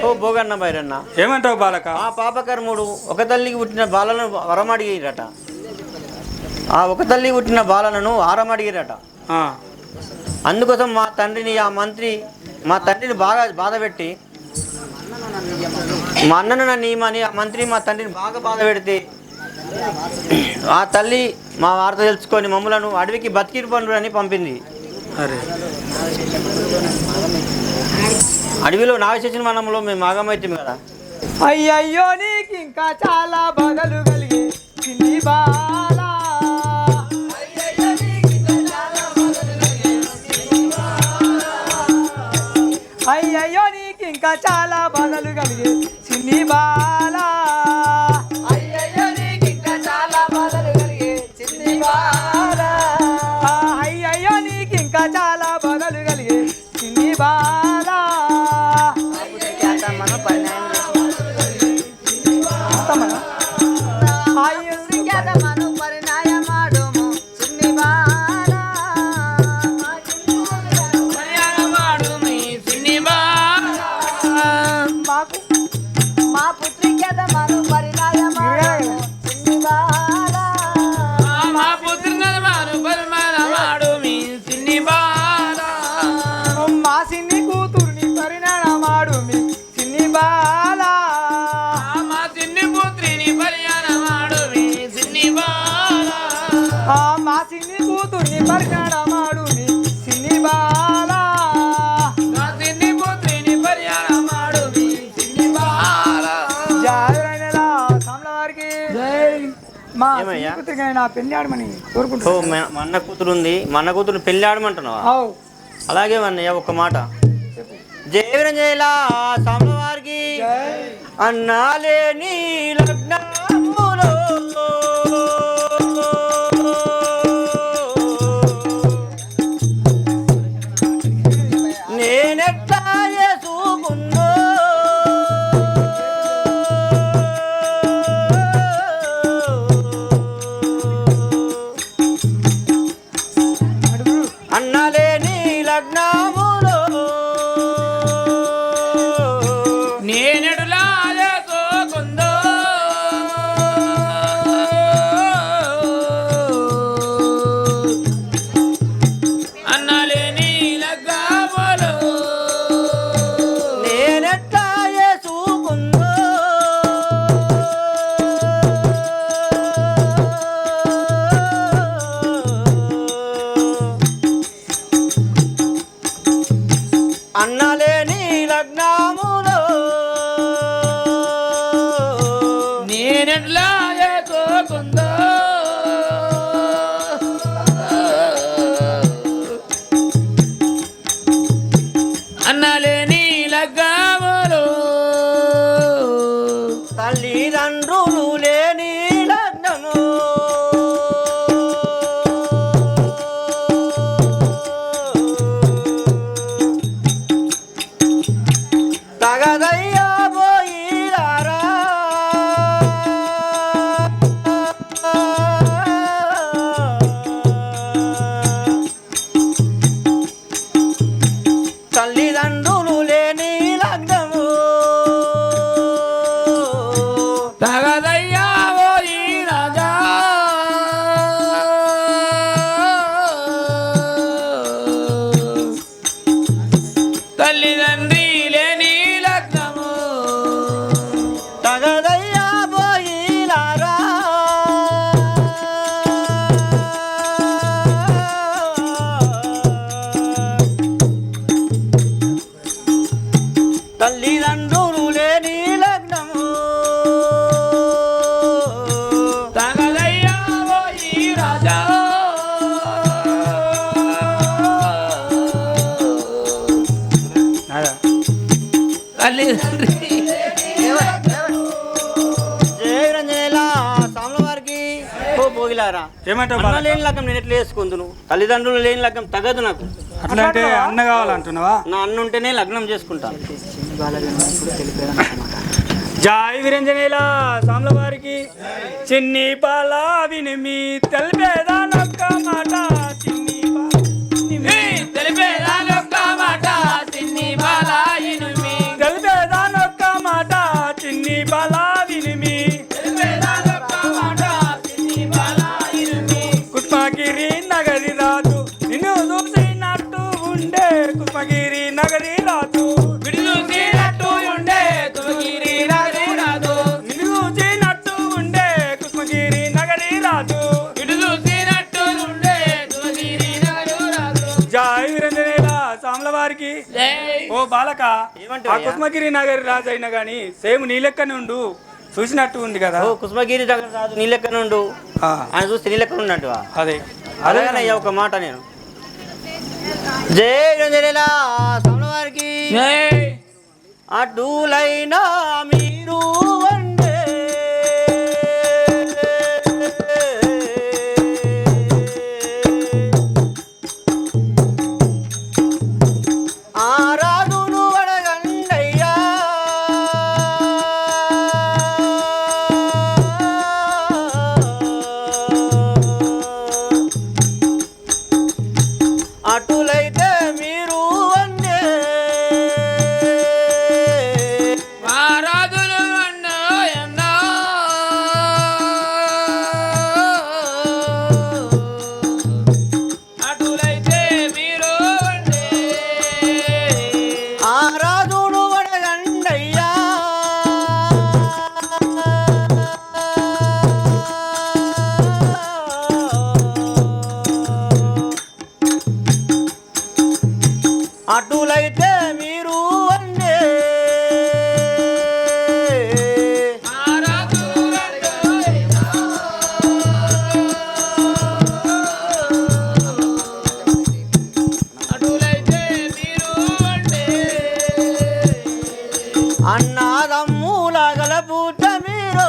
S1: ఓ భోగన్న బైరన్న.
S5: ఏమంటావు బాలక?
S1: ఆ పాపకర్ముడు ఒక తల్లికి పుట్టిన బాలను వరం అడిగిరట. ఆ ఒక తల్లి పుట్టిన బాలలను ఆరం అడిగిరట.
S5: ఆ,
S1: అందుకోసం మా తండ్రిని ఆ మంత్రి మా తండ్రిని బాగా బాధ పెట్టి మా అన్నను నన్ను ఈమని ఆ మంత్రి మా తండ్రిని బాగా బాధ పెడితే ఆ తల్లి మా వార్త తెలుసుకొని మమ్మలను అడవికి బతికిరు పండు అని పంపింది.
S5: అరే
S1: అడవిలో నాగశేషణ వనంలో మేము మాగమైతాం కదా.
S3: అయ్యయ్యో నీకు ఇంకా చాలా బాధలు కలిగి చిన్ని బాలా. అయ్యయ్యో నీకు ఇంకా చాలా బాధలు కలిగి చిన్ని బాలా. అయ్యయ్యో నీకు ఇంకా చాలా బాధలు కలిగి చిన్ని బాలా. అయ్యయ్యో నీకు ఇంకా చాలా బాధలు కలిగి చిన్ని బాలా.
S4: మా పుత్రి కథమను పరిణాయమాడు చిన్ని బాలా.
S6: మా పుత్రుడు పరిమాణమాడు మీ సిన్ని బాలా.
S3: మా సిన్ని కూతుర్ని పరిణామాడు మీ సిన్ని బాలా.
S6: మా సిన్ని పుత్రిని పరిణామాడు మీ సిన్ని బాలా.
S3: మా సిన్ని కూతుర్ని పరిణామాడు మీ సిన్ని బాలా.
S6: మా సిన్ని
S1: ఏమయ్యా
S3: నా పెళ్లి ఆడమని
S1: ఓ
S3: కోరుకుంటున్నా.
S1: మా అన్న కూతురు ఉంది, మా అన్న కూతురు పెళ్లి ఆడమంటున్నావా?
S3: ఆవ్.
S1: అలాగే అన్నయ్య ఒక్క మాట. జయవిరంజయలా స్వామివారికి అన్నాలేని లగ్నములో నేనెట్లా చేసుకుందో అన్నాలేని లగ్నములో
S6: నేనెడులా చేసుకోకుందో అన్నాలేని లగ్గాములో
S1: నేనెట్లా చేసుకుందో అన్నలేని లగ్నములో
S6: నేనెట్లా చేసుకోకుందో అన్నాలేని లగ్గాములో
S1: తల్లిదండ్రులు లేని లగ్నము తగదయ్యా పోయిరారా తల్లిదండ్రులు లేని లగ్నము
S6: తగదయ్యా ఓయి రాజా తల్లిదండ్రి లేని లగ్నము
S1: తగదయ్యా పోయిరారా తల్లిదండ్రులు లేని లగ్నము
S6: తగదయ్యా ఓయి రాజా తల్లిదండ్రి
S1: జయరంజనేలా సాములవారికి పోగిలారా
S5: ఏమంటావు
S1: అన్న లేని లగ్గం నేను ఎట్లా వేసుకుందును? తల్లిదండ్రులు లేని లగ్గం తగదు నాకు.
S5: అట్లా అంటే అన్న కావాలంటున్నావా?
S1: నా అన్న ఉంటేనే లగ్నం చేసుకుంటాను.
S5: జాయ్ విరంజనేలా సామ్ల వారికి చిన్ని పాల వినిమి తెలిపేదానొక్క మాట చిన్ని పాల
S6: తెలిపేదానొక్క మాట చిన్ని బాలాయినుమి
S5: తెలిపేదానొక్క మాట చిన్ని పాల వినిమి
S6: తెలిపేదానొక్క మాట చిన్ని బాలాయినుమి
S5: కుష్మగిరి నగరి రాజు నిన్ను చూసినట్టు ఉండే కుష్మగిరి నగరి రాజు
S6: విడుదూసినట్టు ఉండే తుమగిరి నగరి రాదు
S5: నిన్ను చూసినట్టు ఉండే కుష్మగిరి నగరి రాజు
S6: విడుదూసినట్టు ఉండే తుమగిరి నగరి రాదు
S5: జాయ్ విరంజనేలా సామ్ల వారికి
S6: జై
S5: ఓ బాలక
S1: ఏమంటావు
S5: ఆ కుష్మగిరి నగరి రాజు అయినా గాని సేమ్ నీ లెక్కనే ఉండు చూసినట్టు ఉంది కదా
S1: ఓ కుసుమగిరి దగ్గర రాదు నీ లెక్కన ఉండు,
S5: ఆ,
S1: ఆయన చూస్తే నీ లెక్కన ఉన్నట్టువా?
S5: అదే
S1: అలాగనయ్యా ఒక మాట నేను. జయరంజనేలా సాములవారికి
S6: జై
S1: అడ్డులైనా మీరు వండే ఆరాధును అడగండయ్యా అటులైతే మీరు వండే
S6: మారాదు
S1: అన్నాదమ్ములగల పూట మీరు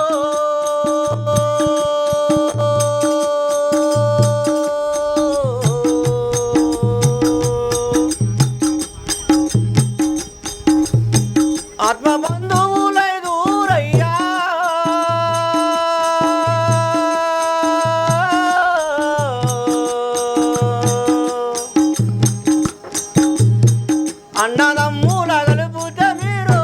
S1: ఆత్మ బంధువులై దూరయ్యా అన్నదమ్ముల గలుపుట మీరు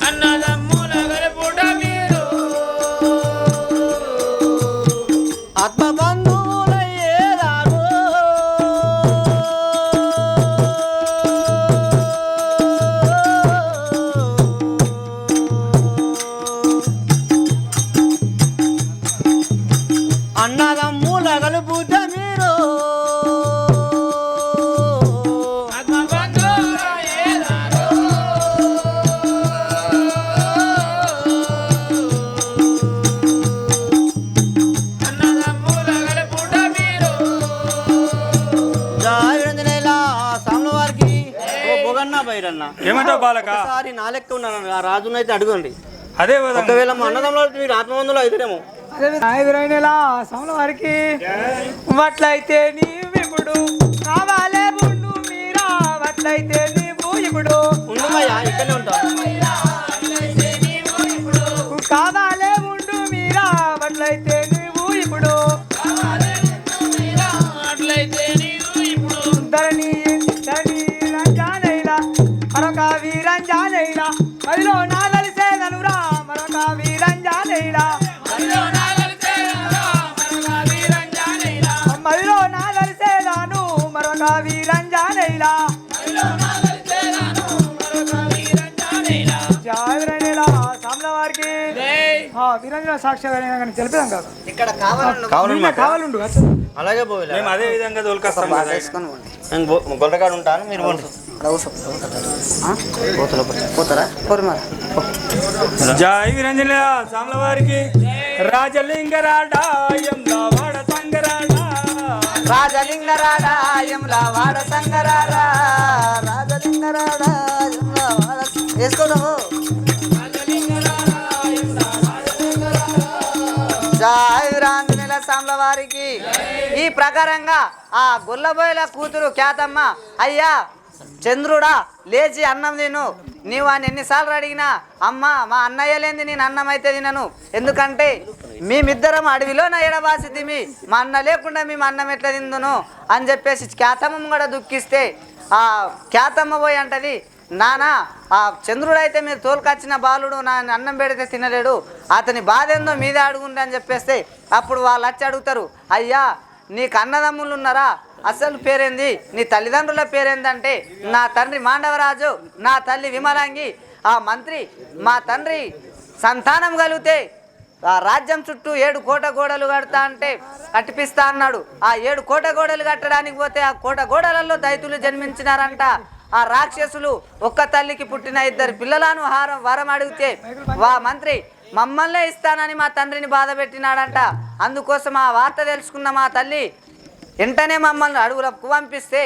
S6: అన్నదమ్ముల గలుపుట మీరు
S1: ఆత్మ బంధువులయ్యేలాగో అన్నదమ్ముల గలుపుట మీరు జాయిరంజనేలా సాముల వారికి ఓ బొగన్న బైరన్న
S5: ఏమంటావు బాలక
S1: ఒకసారి నా లెక్క ఉన్నాను ఆ రాజునైతే అడగండి
S5: అదే విధంగా
S1: ఒకవేళ మా అన్నదమ్ములు మీరు ఆత్మబంధువులు అయితేనేమో
S3: ఎదురైనలా సాముల వారికి వట్లయితే నీవిప్పుడు కావాలే ఉండు మీరా వట్లయితే నీవు ఇప్పుడు
S1: ఉండమయ్యా ఇక్కడనే ఉంటాను
S3: కావాలే ఉండు మీరా వట్లయితే నీవు ఇప్పుడు ధరణి రంజానైలా మరొక వీరంజానైలా మదిలో నా కలిసేదనురా మరొక వీరంజానైలా మదిలో నా కలిసేదాను మరొక వీరంజానైలా జాగ్రత్తగా సామ్ల వారికి వీరంజన సాక్షి తెలిపేదాం కాదు
S4: ఇక్కడ కావాలన్న
S3: కావాలండు
S1: అలాగే పోయి
S5: మేము అదే విధంగా తోలుకొస్తాం కదా.
S1: నేను గొల్లకాడ ఉంటాను మీరు పోండి
S4: పోతారా పోరు మరి
S5: జై వీరంజన సామ్ల వారికి రాజలింగరాడాయంలా వాడ సంగరాడా
S4: రాజలింగరాడా యములా వాడ సంగరాడా రాజలింగరాడా యములా వాడ వేసుకోదాము జై రాంజనేల సామ్ల వారికి ఈ ప్రకారంగా ఆ గొల్లబోయల కూతురు ఖ్యాతమ్మ అయ్యా చంద్రుడా లేచి అన్నం తిను నీవు ఆయన ఎన్నిసార్లు అడిగినా అమ్మ మా అన్నయ్య లేని నేను అన్నం అయితే తినను ఎందుకంటే మేమిద్దరం అడవిలోన ఎడబాసితిమి మా అన్న లేకుండా మేము అన్నం ఎట్లా తిందును అని చెప్పేసి ఖ్యాతమ్మ కూడా దుఃఖిస్తే ఆ ఖ్యాతమ్మ పోయి అంటది నానా ఆ చంద్రుడైతే మీరు తోలుకొచ్చిన బాలుడు నా అన్నం పెడితే తినలేడు అతని బాధ ఏందో మీదే అడుగుండి అని చెప్పేస్తే అప్పుడు వాళ్ళు వచ్చి అడుగుతారు అయ్యా నీకు అన్నదమ్ములు ఉన్నారా అసలు పేరేంది నీ తల్లిదండ్రుల పేరేందంటే నా తండ్రి మాండవరాజు నా తల్లి విమలాంగి ఆ మంత్రి మా తండ్రి సంతానం కలిగితే ఆ రాజ్యం చుట్టూ 7 కోట గోడలు కడతా అంటే కట్టిపిస్తా అన్నాడు ఆ 7 కోట గోడలు కట్టడానికి పోతే ఆ కోట గోడలలో దైతులు జన్మించినారంట ఆ రాక్షసులు ఒక్క తల్లికి పుట్టిన 2 పిల్లలను వరం అడిగితే వా మంత్రి మమ్మల్నే ఇస్తానని మా తండ్రిని బాధ పెట్టినాడంట అందుకోసం ఆ వార్త తెలుసుకున్న మా తల్లి వెంటనే మమ్మల్ని అడుగులకు పంపిస్తే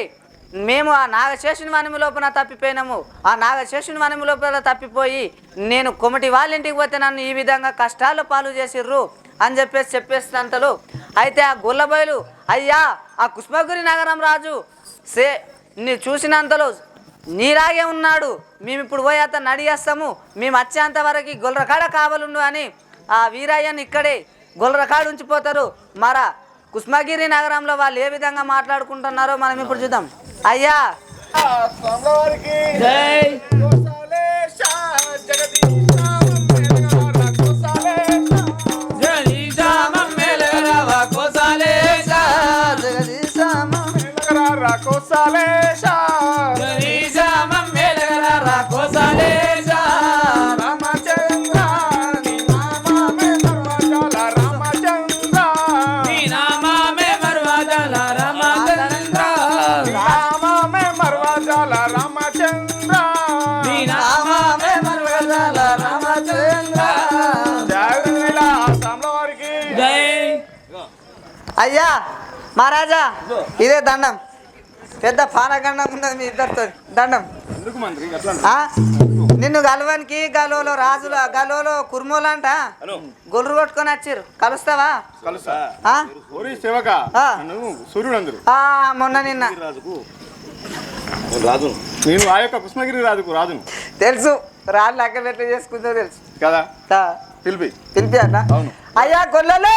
S4: మేము ఆ నాగశేషుని వనము లోపల తప్పిపోయినాము ఆ నాగశేషుని వనము లోపల తప్పిపోయి నేను కొమటి వాళ్ళ ఇంటికి పోతే నన్ను ఈ విధంగా కష్టాల పాలు చేసిర్రు అని చెప్పేసినంతలో అయితే ఆ గొల్లబోయలు అయ్యా ఆ కుష్మగిరి నగరం రాజు నీ చూసినంతలో నీలాగే ఉన్నాడు మేము ఇప్పుడు పోయి అతను అడిగేస్తాము మేము వచ్చేంత వరకు గొల్లరకాడ కావాలండు అని ఆ వీరయ్యని ఇక్కడే గొల్లరకాడ ఉంచిపోతారు మరా కుష్మగిరి నగరంలో వాళ్ళు ఏ విధంగా మాట్లాడుకుంటున్నారో మనం ఇప్పుడు చూద్దాం అయ్యా మహారాజా ఇదే దండం పెద్ద పానగండం ఉన్నది మీ ఇద్దరితో దండం ఆ? నిన్ను గలవానికి గలోలో రాజుల గలోలో కుర్మోలంట గొర్రు కొట్టుకొని వచ్చారు కలుస్తావా ఆ? ఆ.
S7: సూర్యుడు
S4: ఆ, మొన్న నిన్న
S2: రాజు
S7: నేను ఆ యొక్క కృష్ణగిరి రాజును
S4: తెలుసు రాళ్ళు లెక్క పెట్టి చేసుకుందో తెలుసు
S7: కదా
S4: ఆ,
S7: పిలిపి
S4: పిలిపి అన్న అయ్యా గొల్లలు